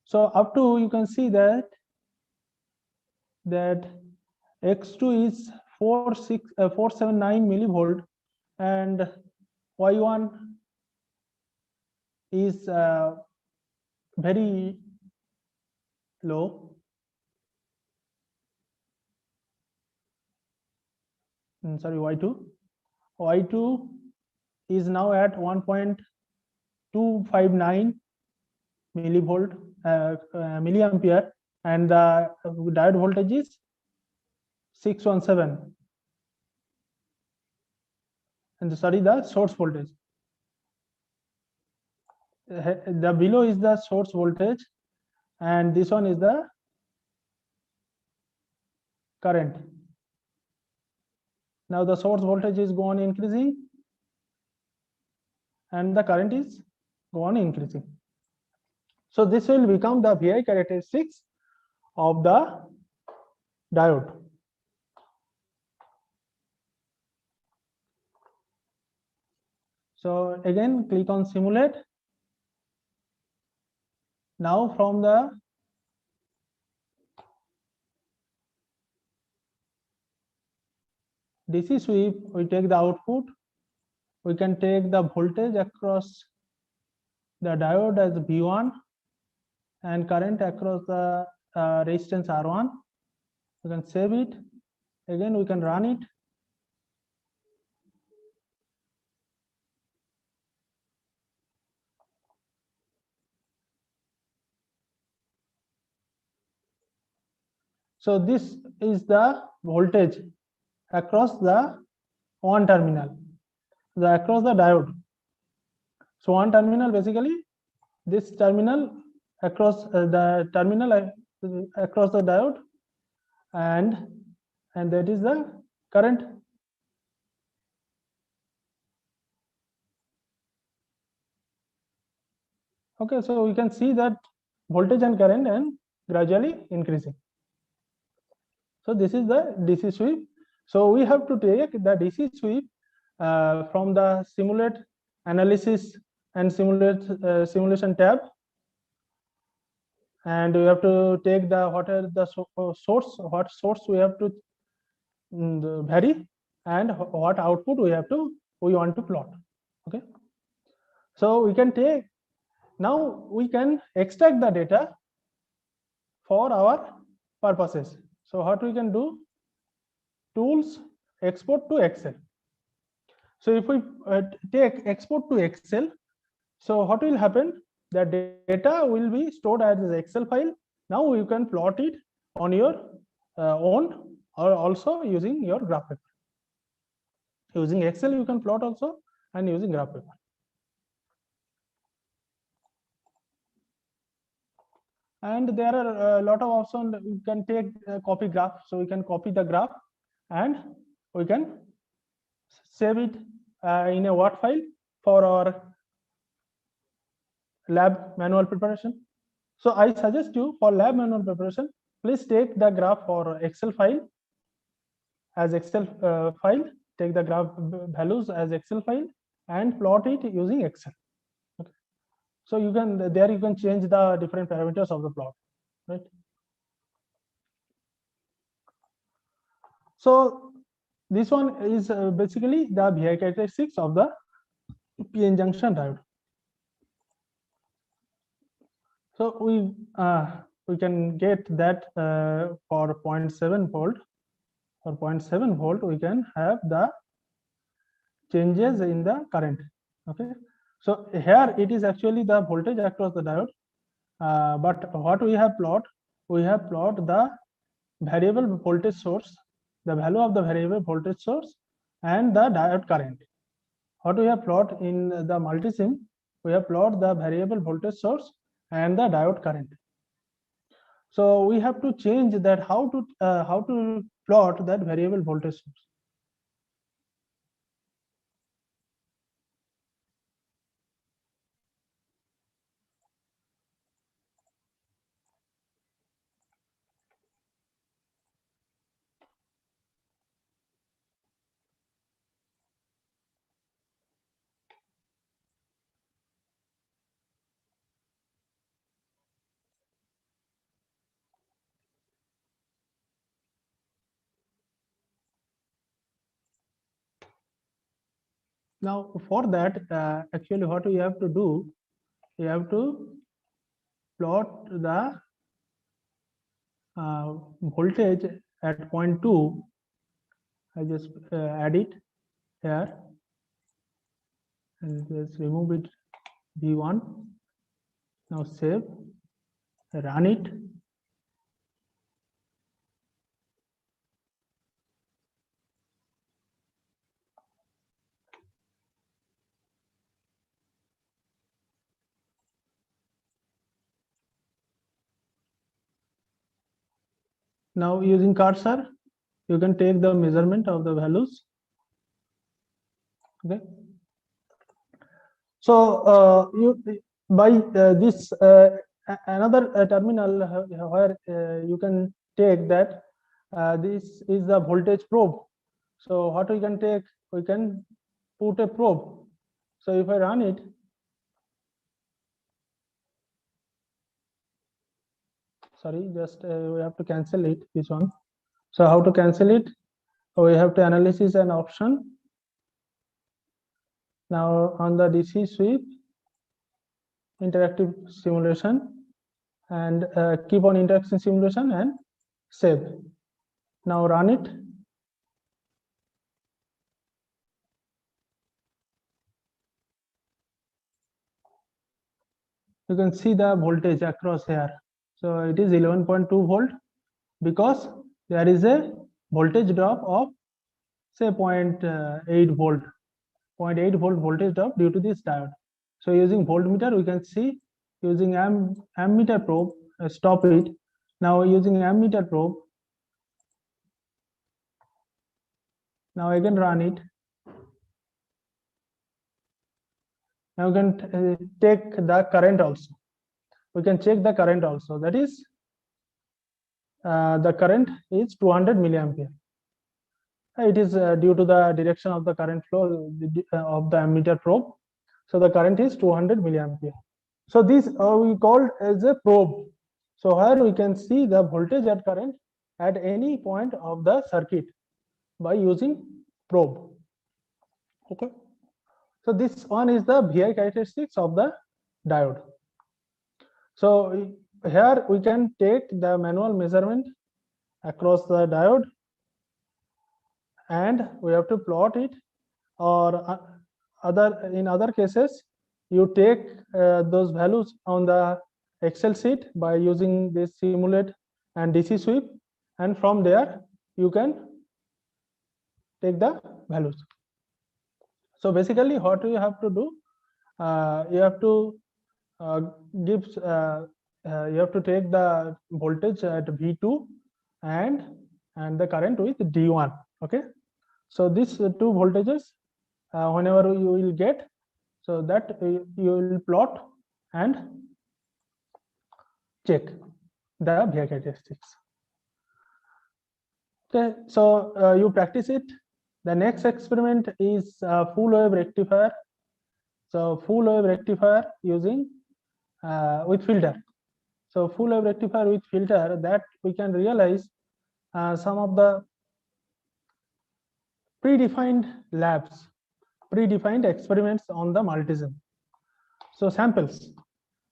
So up to you can see that X2 is 479 millivolt and Y1 is very low. Sorry, Y2 is now at 1.259 millivolt milliampere, and the diode voltage is 617, and sorry, the source voltage. The below is the source voltage, and this one is the current. Now the source voltage is go on increasing, and the current is go on increasing. So this will become the VI characteristics of the diode. So again, click on simulate. Now from the DC sweep, we take the output. We can take the voltage across the diode as V1 and current across the resistance R1. We can save it. Again, we can run it. So this is the voltage across the one terminal, across the diode. So one terminal, basically this terminal across the terminal across the diode, and that is the current. Okay, so we can see that voltage and current and gradually increasing. So this is the DC sweep. So we have to take the DC sweep from the simulate analysis and simulation tab, and we have to take the what are the source, what source we have to vary, and what output we want to plot. Okay, so we can take, now we can extract the data for our purposes. So what we can do, tools, export to Excel. So if we take export to Excel, so what will happen, the data will be stored as an Excel file. Now you can plot it on your own, or also using your graph paper. Using Excel you can plot also, and using graph paper. And there are a lot of options. You can take copy graph, so we can copy the graph and we can save it in a Word file for our lab manual preparation. So I suggest you, for lab manual preparation, please take the graph for Excel file as Excel file, take the graph values as Excel file and plot it using Excel. Okay. So you can, there you can change the different parameters of the plot, right? So this one is basically the VI characteristics of the PN junction diode. So we can get that for 0.7 volt. For 0.7 volt, we can have the changes in the current. Okay, so here it is actually the voltage across the diode, but what we have plot the variable voltage source, the value of the variable voltage source, and the diode current. What we have plot in the multisim, we have plot the variable voltage source and the diode current. So we have to change that, how to plot that variable voltage source. Now for that, actually what we have to do, we have to plot the voltage at 0.2. I just add it here and just remove it, V1. Now save, run it. Now using cursor, you can take the measurement of the values. Okay. So you by this another terminal where you can take that this is the voltage probe. So what we can take, we can put a probe. So if I run it, sorry, just we have to cancel it, this one. So how to cancel it? We have to analysis an option. Now on the DC sweep, interactive simulation, and keep on interaction simulation and save. Now run it. You can see the voltage across here. So it is 11.2 volt, because there is a voltage drop of say 0.8 volt, 0.8 volt voltage drop due to this diode. So using voltmeter, we can see using ammeter probe, stop it. Now using ammeter probe, now again run it. Now we can take the current also. We can check the current also. That is, the current is 200 milliampere. It is due to the direction of the current flow of the ammeter probe. So the current is 200 milliampere. So this we called as a probe. So here we can see the voltage and current at any point of the circuit by using probe. Okay. So this one is the VI characteristics of the diode. So here we can take the manual measurement across the diode, and we have to plot it, or in other cases you take those values on the Excel sheet by using this simulate and DC sweep, and from there you can take the values. So basically what you have to do, you have to you have to take the voltage at V2 and the current with D1. Okay, so these two voltages whenever you will get, so that you will plot and check the VI characteristics. Okay, so you practice it. The next experiment is full wave rectifier. So full wave rectifier using with filter. So full wave rectifier with filter, that we can realize some of the predefined labs, predefined experiments on the Multisim. So samples.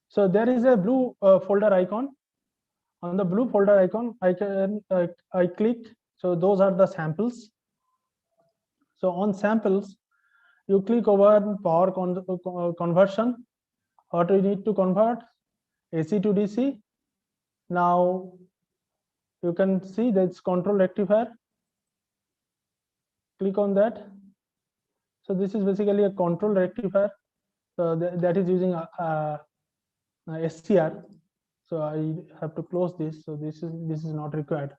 So there is a blue folder icon. On the blue folder icon, I click. So those are the samples. So on samples, you click over power conversion. What we need to convert? AC to DC. Now you can see that's control rectifier. Click on that. So this is basically a control rectifier. So that is using SCR. So I have to close this. So this is not required.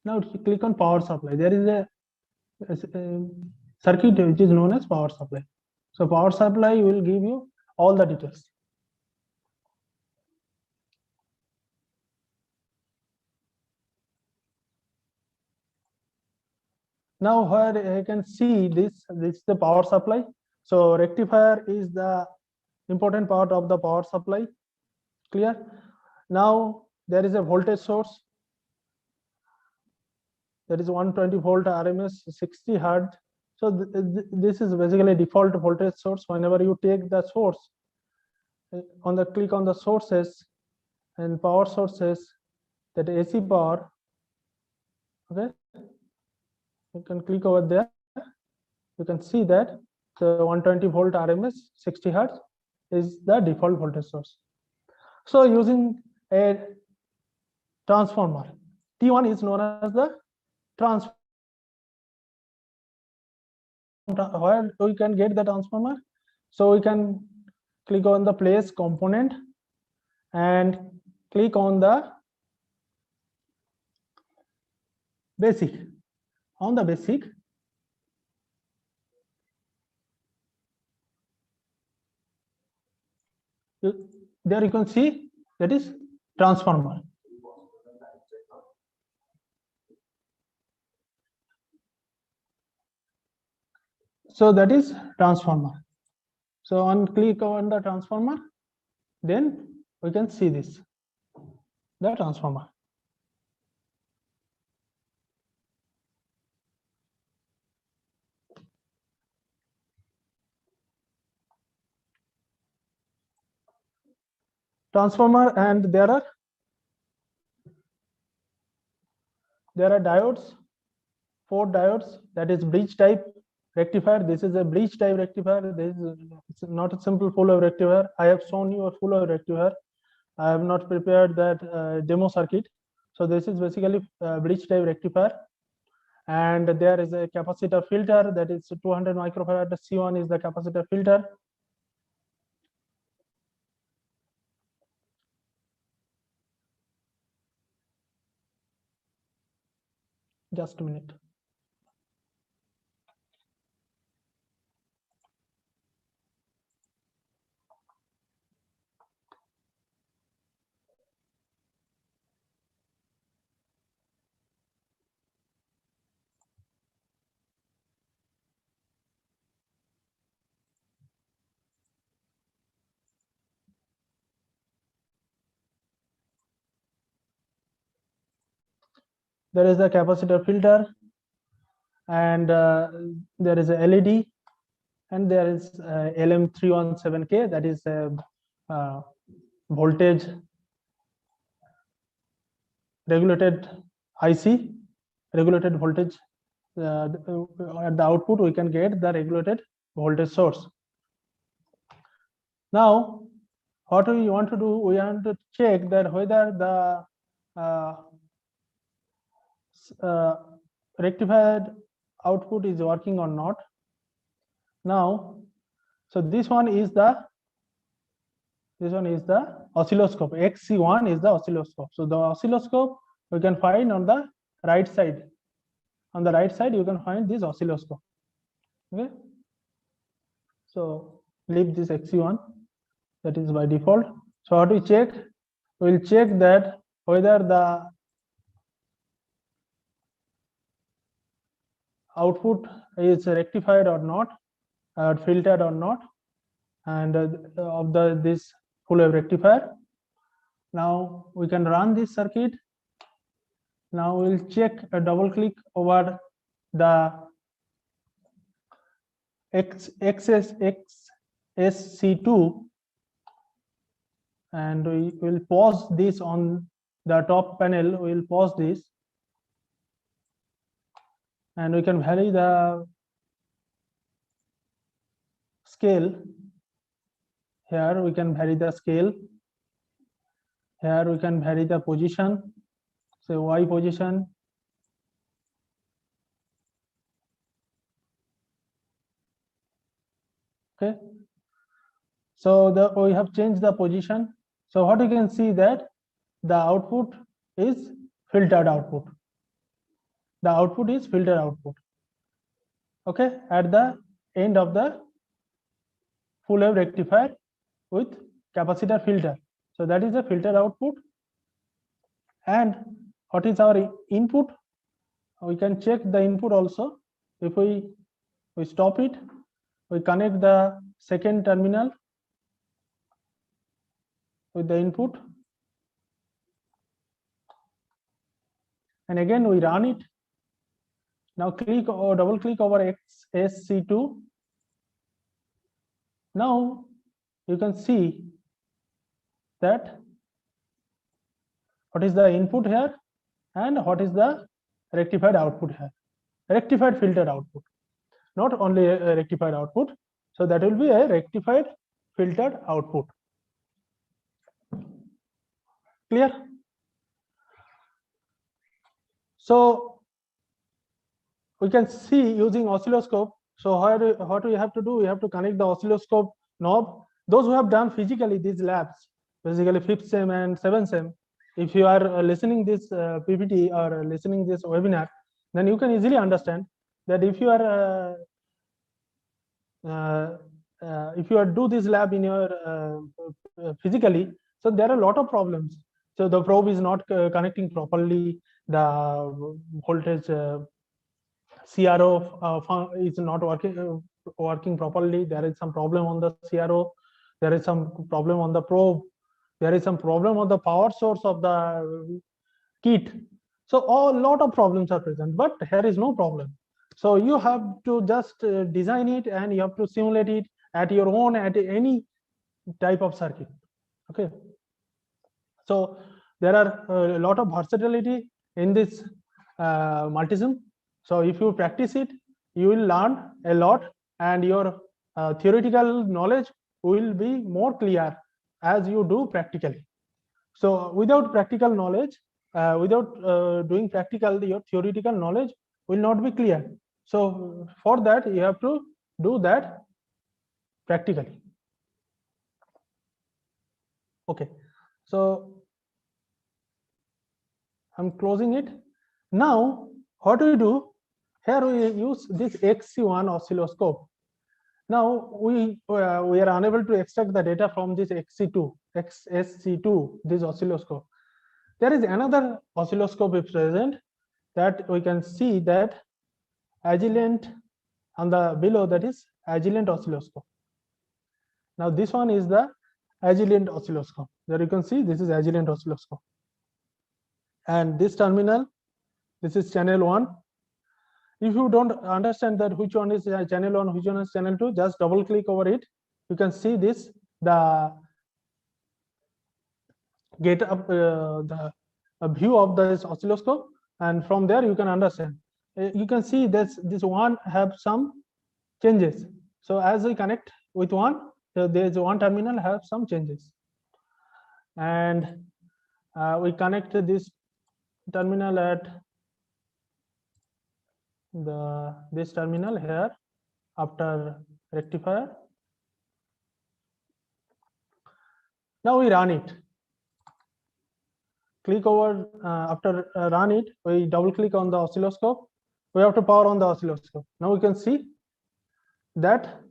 Now click on power supply. There is a circuit which is known as power supply. So power supply will give you all the details. Now here you can see this is the power supply. So rectifier is the important part of the power supply. Clear? Now there is a voltage source. There is 120 volt RMS, 60 Hertz. So this is basically a default voltage source. Whenever you take the source, click on the sources and power sources, that AC power. Okay, you can click over there. You can see that the 120 volt RMS, 60 Hertz is the default voltage source. So using a transformer, T1 is known as the transformer. Where we can get the transformer? So we can click on the place component and click on the basic. On the basic, there you can see that is transformer. So that is transformer. So on click on the transformer, then we can see this, the transformer. Transformer, and there are diodes, 4 diodes, that is bridge type rectifier. This is a bridge type rectifier. This is, it's not a simple full wave rectifier. I have shown you a full wave rectifier. I have not prepared that demo circuit. So this is basically bridge type rectifier, and there is a capacitor filter that is 200 microfarad. C1 is the capacitor filter. Just a minute. There is a capacitor filter, and there is a LED, and there is LM317K, that is a voltage regulated IC, regulated voltage. At the output we can get the regulated voltage source. Now what we want to do, we want to check that whether the rectified output is working or not. Now, so this one is the oscilloscope. XC1 is the oscilloscope. So the oscilloscope we can find on the right side. On the right side you can find this oscilloscope. Okay, so leave this XC1, that is by default. So how do we check? We will check that whether the output is rectified or not, filtered or not, and of this full wave rectifier. Now we can run this circuit. Now we'll check a double click over the XSC2, and we will pause this on the top panel. We will pause this, and we can vary the scale. Here we can vary the scale. Here we can vary the position, so Y position. Okay, so we have changed the position. So what you can see that the output is filtered output. The output is filtered output. Okay, at the end of the full wave rectifier with capacitor filter. So that is the filter output. And what is our input? We can check the input also. If we stop it, we connect the second terminal with the input, and again we run it. Now click or double click over XSC2. Now you can see that what is the input here and what is the rectified output here. Rectified filtered output, not only a rectified output. So that will be a rectified filtered output. Clear? So we can see using oscilloscope. So what we have to do, we have to connect the oscilloscope knob. Those who have done physically these labs, basically 5th sem and 7th sem, if you are listening this PPT or listening this webinar, then you can easily understand that if you are do this lab in your physically, so there are a lot of problems. So the probe is not connecting properly, the voltage CRO is not working properly. There is some problem on the CRO. There is some problem on the probe. There is some problem on the power source of the kit. So a lot of problems are present, but here is no problem. So you have to just design it, and you have to simulate it at your own, at any type of circuit. Okay. So there are a lot of versatility in this multisim. So if you practice it, you will learn a lot, and your theoretical knowledge will be more clear as you do practically. So without practical knowledge, without doing practical, your theoretical knowledge will not be clear. So for that, you have to do that practically. Okay, so I'm closing it. Now, what we do here, we use this XC1 oscilloscope. Now we are unable to extract the data from this XSC2, this oscilloscope. There is another oscilloscope is present that we can see that Agilent on the below, that is Agilent oscilloscope. Now this one is the Agilent oscilloscope. There you can see this is Agilent oscilloscope. And this terminal, this is channel 1. If you don't understand that which one is channel 1, which one is channel 2, just double click over it. You can see this, the get up the view of this oscilloscope, and from there you can understand. You can see this one have some changes. So as we connect with one, there is one terminal have some changes, and we connect this terminal at this terminal here after rectifier. Now we run it. Click over after run it, we double click on the oscilloscope. We have to power on the oscilloscope. Now we can see that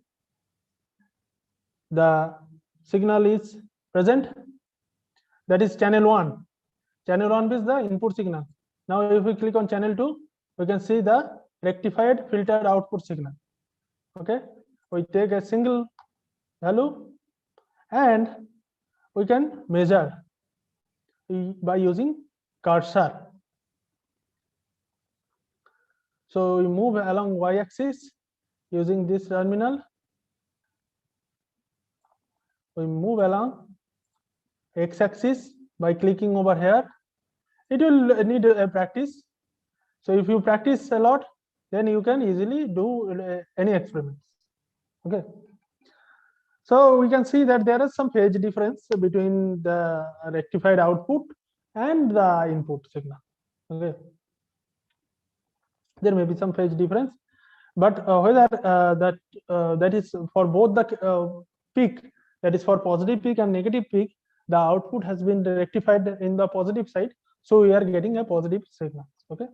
the signal is present. That is channel 1. Channel 1 is the input signal. Now if we click on channel 2, we can see the rectified filtered output signal. Okay, we take a single value and we can measure by using cursor. So we move along y-axis using this terminal. We move along x-axis by clicking over here. It will need a practice. So if you practice a lot, then you can easily do any experiments. Okay. So we can see that there is some phase difference between the rectified output and the input signal. Okay. There may be some phase difference, but whether that is for both the peak, that is for positive peak and negative peak, the output has been rectified in the positive side, so we are getting a positive signal. Okay.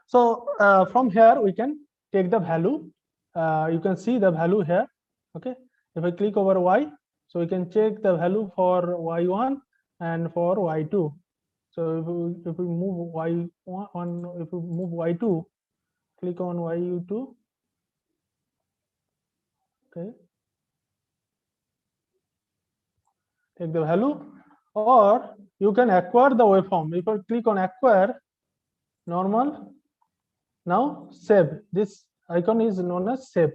So from here we can take the value. You can see the value here. Okay. If I click over y, so we can check the value for y1 and for y2. So if we move y1, if we move y2, click on y2. Okay. Take the value, or you can acquire the waveform. If I click on acquire, normal. Now save. This icon is known as save.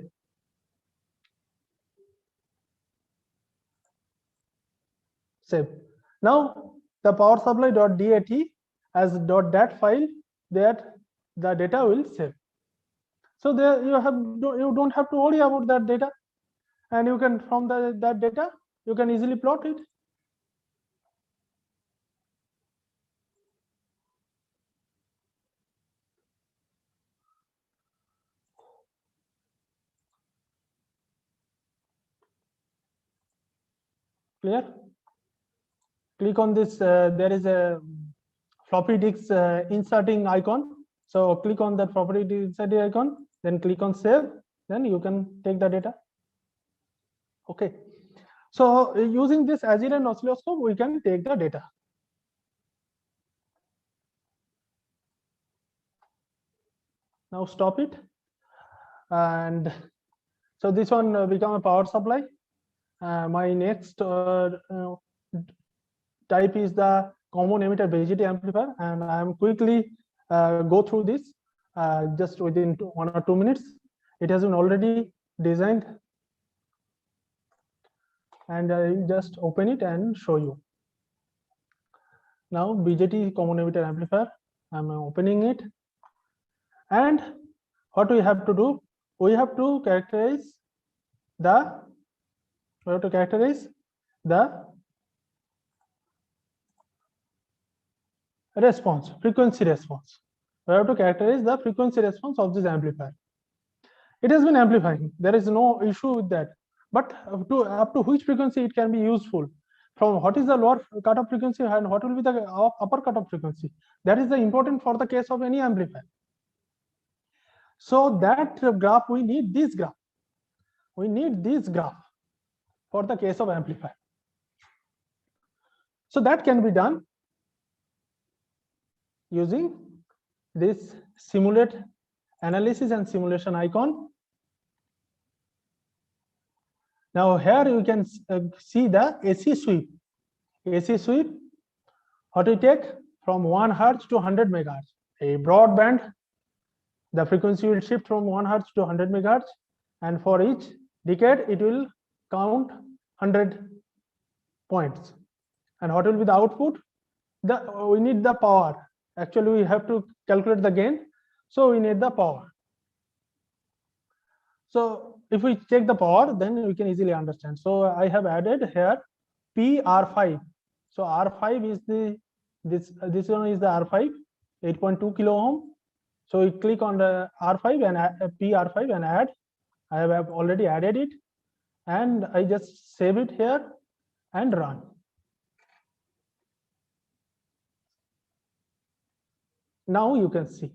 Save. Now the power supply.dat as .dat file, that the data will save. So there you don't have to worry about that data, and you can from that data you can easily plot it. Clear? Click on this. There is a floppy disk inserting icon. So click on that floppy disk inserting icon, then click on save. Then you can take the data. Okay. So using this Agilent oscilloscope, we can take the data. Now stop it. And so this one become a power supply. My next type is the common emitter BJT amplifier, and I am quickly go through this just within 1 or 2 minutes. It has been already designed, and I will just open it and show you. Now BJT common emitter amplifier, I'm opening it, and what we have to do, we have to characterize the response, frequency response. We have to characterize the frequency response of this amplifier. It has been amplifying. There is no issue with that. But up to which frequency it can be useful? From what is the lower cutoff frequency and what will be the upper cutoff frequency? That is the important for the case of any amplifier. So that graph, we need this graph. We need this graph for the case of amplifier. So that can be done using this simulate analysis and simulation icon. Now here you can see the AC sweep. AC sweep, what we take from 1 Hertz to 100 megahertz. A broadband, the frequency will shift from 1 Hertz to 100 megahertz, and for each decade it will count 100 points. And what will be the output? We need the power. Actually, we have to calculate the gain, so we need the power. So if we check the power, then we can easily understand. So I have added here PR5. So R5 is this one is the R5, 8.2 kilo ohm. So we click on the R5 and PR5 and add. I have already added it, and I just save it here and run. Now you can see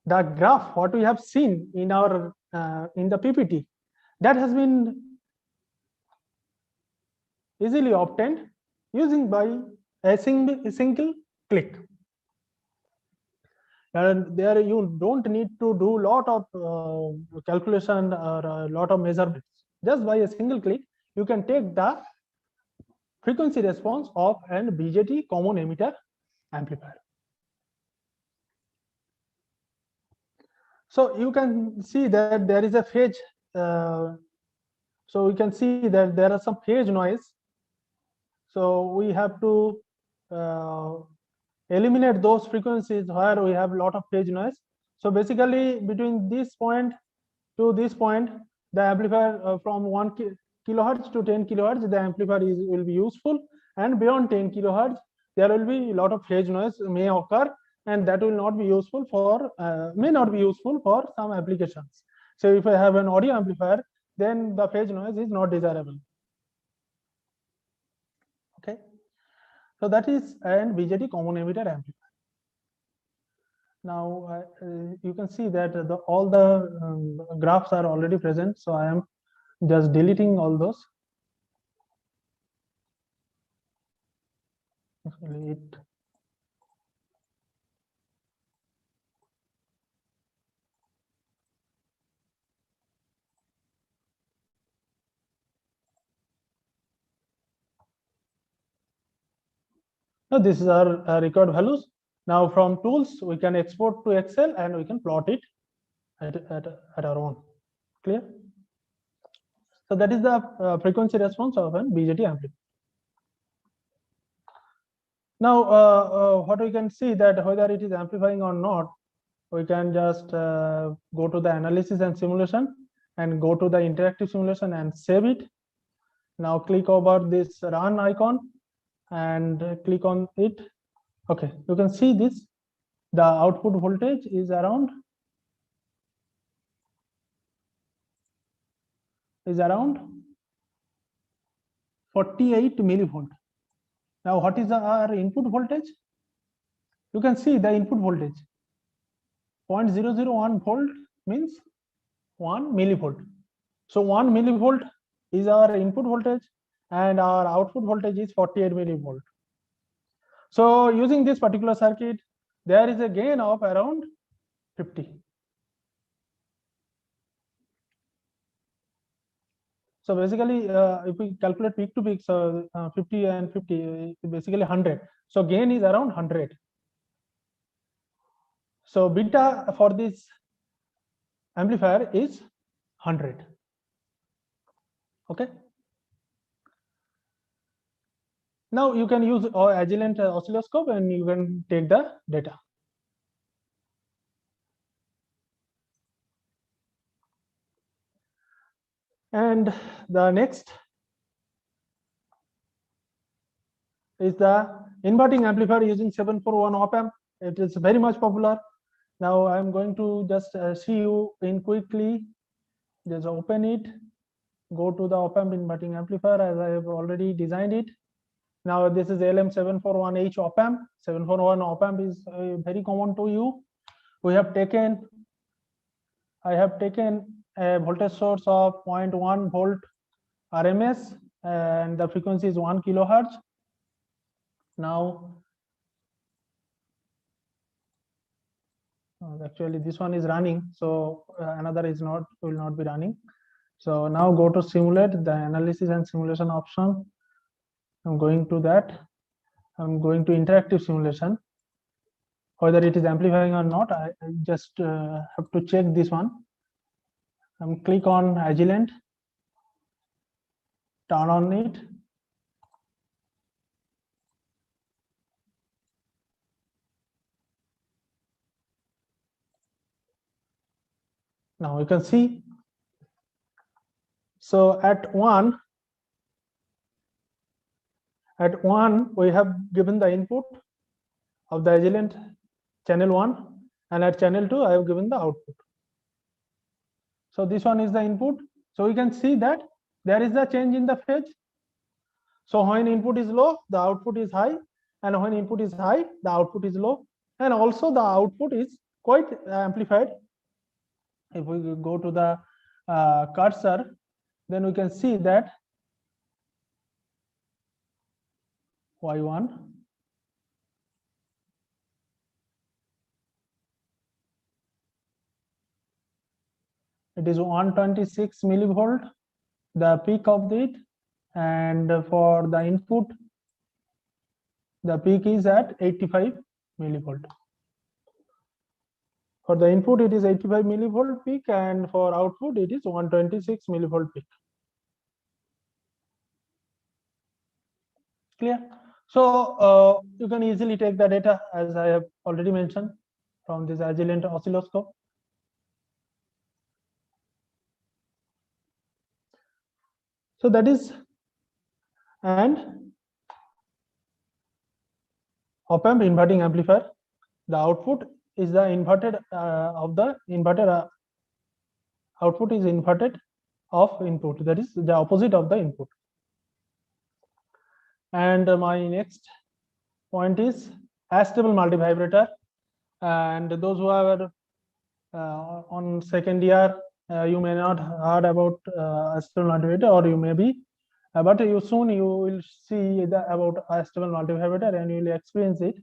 the graph what we have seen in our in the PPT, that has been easily obtained using by a single click. And there you don't need to do a lot of calculation or a lot of measurements. Just by a single click, you can take the frequency response of an BJT common emitter amplifier. So you can see that there is a phase. So we can see that there are some phase noise. So we have to eliminate those frequencies where we have a lot of phase noise. So basically, between this point to this point, the amplifier from 1 kilohertz to 10 kilohertz, the amplifier will be useful. And beyond 10 kilohertz, there will be a lot of phase noise may occur, and that will not be useful for may not be useful for some applications. So if I have an audio amplifier, then the phase noise is not desirable. Okay, so that is an BJT common emitter amplifier. Now you can see that all the graphs are already present, so I am just deleting all those. Now this is our record values. Now from tools, we can export to Excel and we can plot it at our own. Clear? So that is the frequency response of an BJT amplifier. Now what we can see that whether it is amplifying or not, we can just go to the analysis and simulation and go to the interactive simulation and save it. Now click over this run icon and click on it. Okay, you can see this. The output voltage is around 48 millivolt. Now what is our input voltage? You can see the input voltage 0.001 volt means 1 millivolt. So 1 millivolt is our input voltage and our output voltage is 48 millivolt. So using this particular circuit, there is a gain of around 50. So basically, if we calculate peak to peak, so 50 and 50, basically 100. So gain is around 100. So beta for this amplifier is 100. Okay. Now you can use Agilent Oscilloscope and you can take the data. And the next is the inverting amplifier using 741 op amp. It is very much popular. Now I'm going to just see you in quickly. Just open it, go to the op amp inverting amplifier as I have already designed it. Now this is LM741H op amp. 741 op amp is very common to you. I have taken a voltage source of 0.1 volt RMS and the frequency is 1 kilohertz. Now actually this one is running, so another is not, will not be running. So now go to simulate, the analysis and simulation option. I'm going to that. I'm going to interactive simulation. Whether it is amplifying or not, I just have to check this one. Click on Agilent, turn on it. Now you can see. So at one we have given the input of the Agilent channel 1, and at channel 2 I have given the output. So this one is the input. So we can see that there is a change in the phase. So when input is low, the output is high, and when input is high, the output is low, and also the output is quite amplified. If we go to the cursor, then we can see that Y1 it is 126 millivolt, the peak of it, and for the input the peak is at 85 millivolt. For the input it is 85 millivolt peak, and for output it is 126 millivolt peak. Clear? So you can easily take the data, as I have already mentioned, from this Agilent oscilloscope. So that is, and op amp inverting amplifier, the output is the inverted of the inverted output is inverted of input, that is the opposite of the input. And my next point is Astable Multivibrator, and those who are on second year, you may not heard about Astable Multivibrator, or you may be, but you soon you will see about Astable Multivibrator and you will experience it.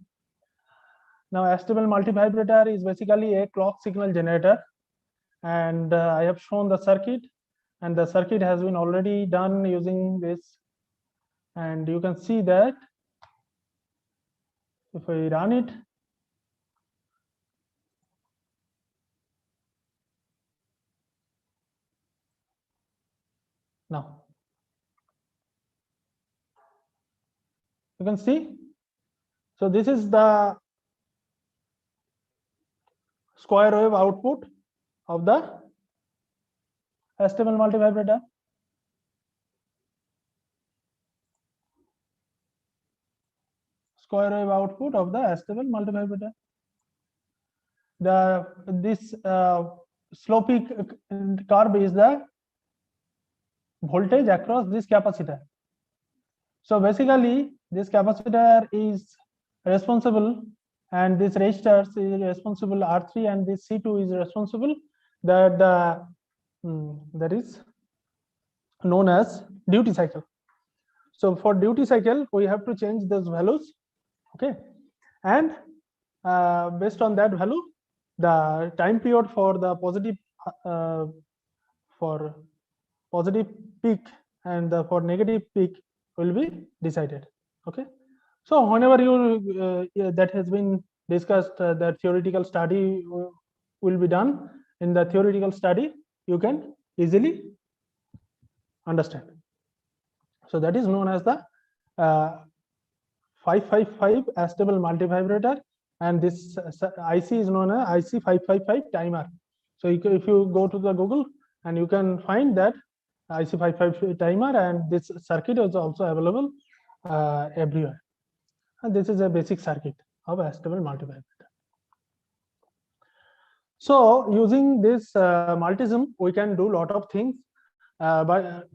Now Astable Multivibrator is basically a clock signal generator, and I have shown the circuit, and the circuit has been already done using this, and you can see that if I run it, now you can see. So this is the square wave output of the Astable Multivibrator. Square wave output of the Astable Multivibrator. This sloping curve is the voltage across this capacitor. So basically this capacitor is responsible, and this resistor is responsible, R3, and this C2 is responsible, that is known as duty cycle. So for duty cycle we have to change those values, okay, and based on that value the time period for the positive peak and for negative peak will be decided, okay. So whenever you that has been discussed, that theoretical study will be done. In the theoretical study you can easily understand. So that is known as the 555 Astable Multivibrator, and this IC is known as Ic555 Timer. So if you go to the Google, and you can find that Ic555 Timer, and this circuit is also available everywhere. And this is a basic circuit of Astable Multivibrator. So using this multism, we can do a lot of things, but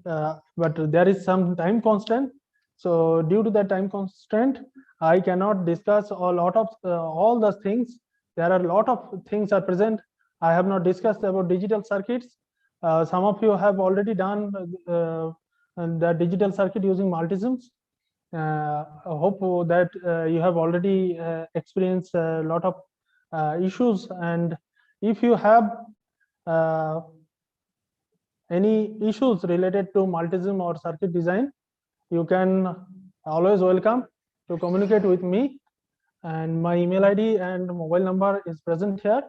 there is some time constraint. So due to that time constraint, I cannot discuss a lot of all the things. There are a lot of things are present. I have not discussed about digital circuits. Some of you have already done the digital circuit using multisims. I hope that you have already experienced a lot of issues, and if you have any issues related to multisim or circuit design, you can always welcome to communicate with me, and my email ID and mobile number is present here.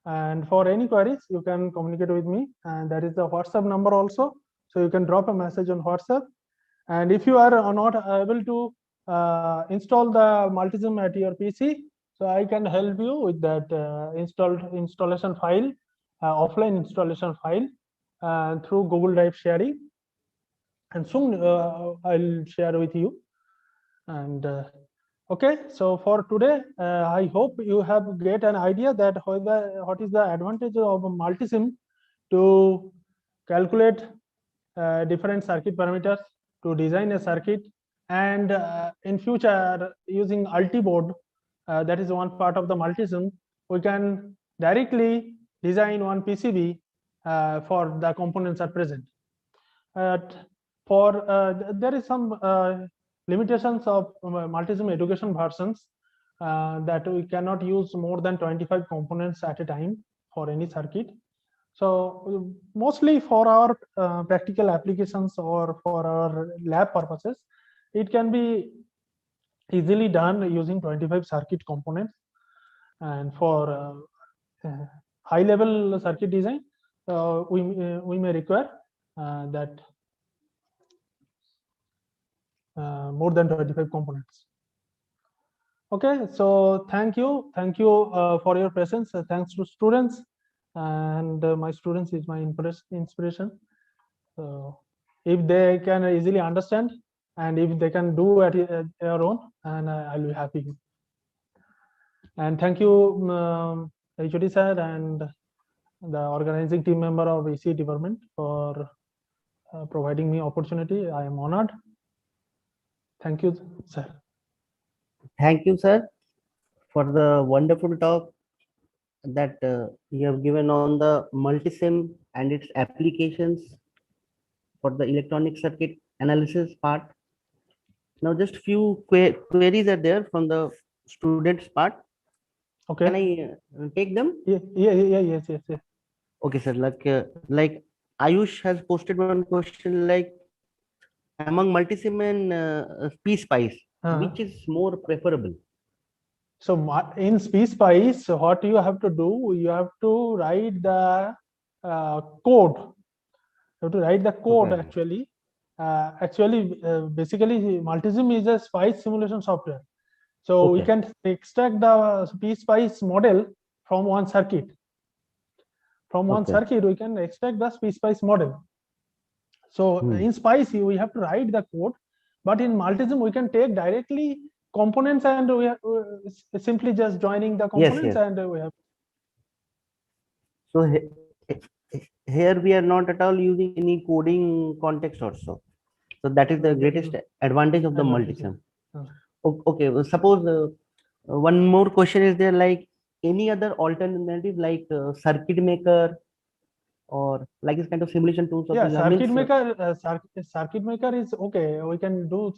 And for any queries, you can communicate with me, and that is the WhatsApp number also, so you can drop a message on WhatsApp. And if you are not able to install the multisim at your PC, so I can help you with that installation file, offline installation file through Google Drive sharing, and soon I'll share with you. And okay, so for today, I hope you have get an idea that what is the advantage of a multisim to calculate different circuit parameters, to design a circuit, and in future using Altiboard, that is one part of the multisim, we can directly design one PCB for the components are present. There is some limitations of multisim education versions, that we cannot use more than 25 components at a time for any circuit. So mostly for our practical applications or for our lab purposes, it can be easily done using 25 circuit components. And for high level circuit design, we may require that more than 25 components. Okay, so thank you for your presence. Thanks to students, and my students is my inspiration. So if they can easily understand, and if they can do at their own, and I'll be happy. And thank you, HOD sir and the organizing team member of ECE department for providing me opportunity. I am honored. Thank you, sir. Thank you, sir, for the wonderful talk that you have given on the multisim and its applications for the electronic circuit analysis part. Now, just few queries are there from the students part. Okay. Can I take them? Yes. Okay, sir. Like Ayush has posted one question like, among multisim and PSpice, which is more preferable? So in PSpice, what you have to do, you have to write the code. You have to write the code. Okay. Basically, multisim is a spice simulation software. So we can extract the PSpice model from one circuit. From one circuit, we can extract the PSpice model. So in Spice, we have to write the code, but in multisim, we can take directly components, and we are simply just joining the components. And we have. So here we are not at all using any coding context also. So that is the greatest advantage of the multisim. Okay, well, suppose one more question is there, like any other alternative like circuit maker or like this kind of simulation tools? Yeah, circuit maker. Circuit maker is okay. We can do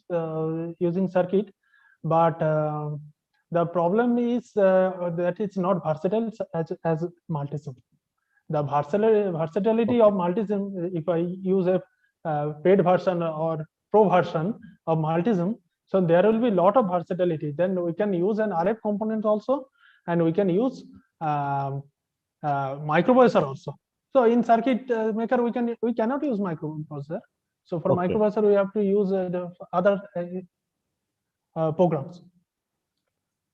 using circuit, but the problem is that it's not versatile as multisim. The versatility of multisim, if I use a paid version or pro version of multisim, so there will be a lot of versatility. Then we can use an RF component also, and we can use microprocessor also. So in circuit maker, we cannot use microprocessor. So for microprocessor, we have to use the other programs.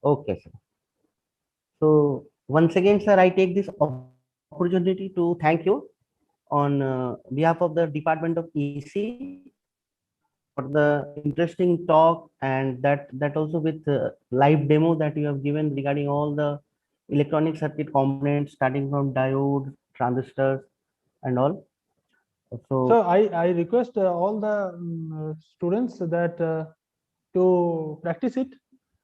Okay, sir. So once again, sir, I take this opportunity to thank you on behalf of the Department of ECE for the interesting talk, and that also with live demo that you have given regarding all the electronic circuit components starting from diodes, transistors, and all. So So I request all the students that to practice it.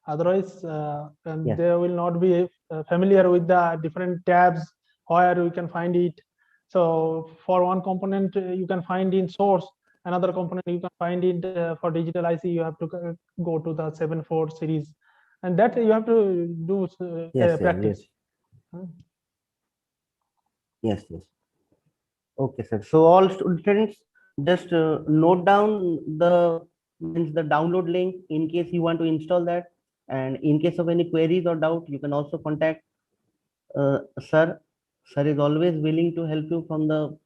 Otherwise, yes, they will not be familiar with the different tabs where we can find it. So for one component, you can find in source. Another component you can find it for digital IC. You have to go to the 7.4 series, and that you have to do yes, yes, yes, practice. yes. Okay, sir. So all students just note down the means the download link in case you want to install that, and in case of any queries or doubt, you can also contact sir. Sir is always willing to help you from the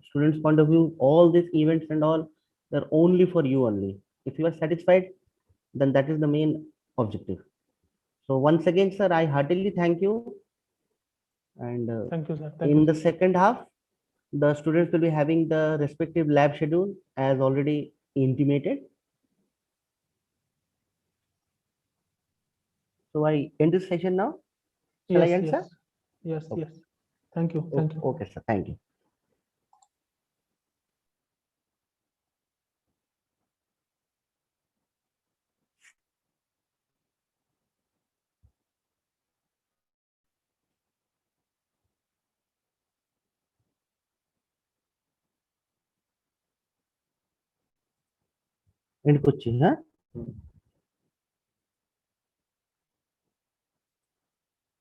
students' point of view. All these events and all, they're only for you only. If you are satisfied, then that is the main objective. So once again, sir, I heartily thank you. And Thank you, sir. Thank in you, the sir. second half, the students will be having the respective lab schedule as already intimated. So I end this session now. Shall I Yes, end, yes, sir? yes, Okay. yes. Thank you. Thank you. Okay, sir. Thank you. End করছি, হ্যাঁ?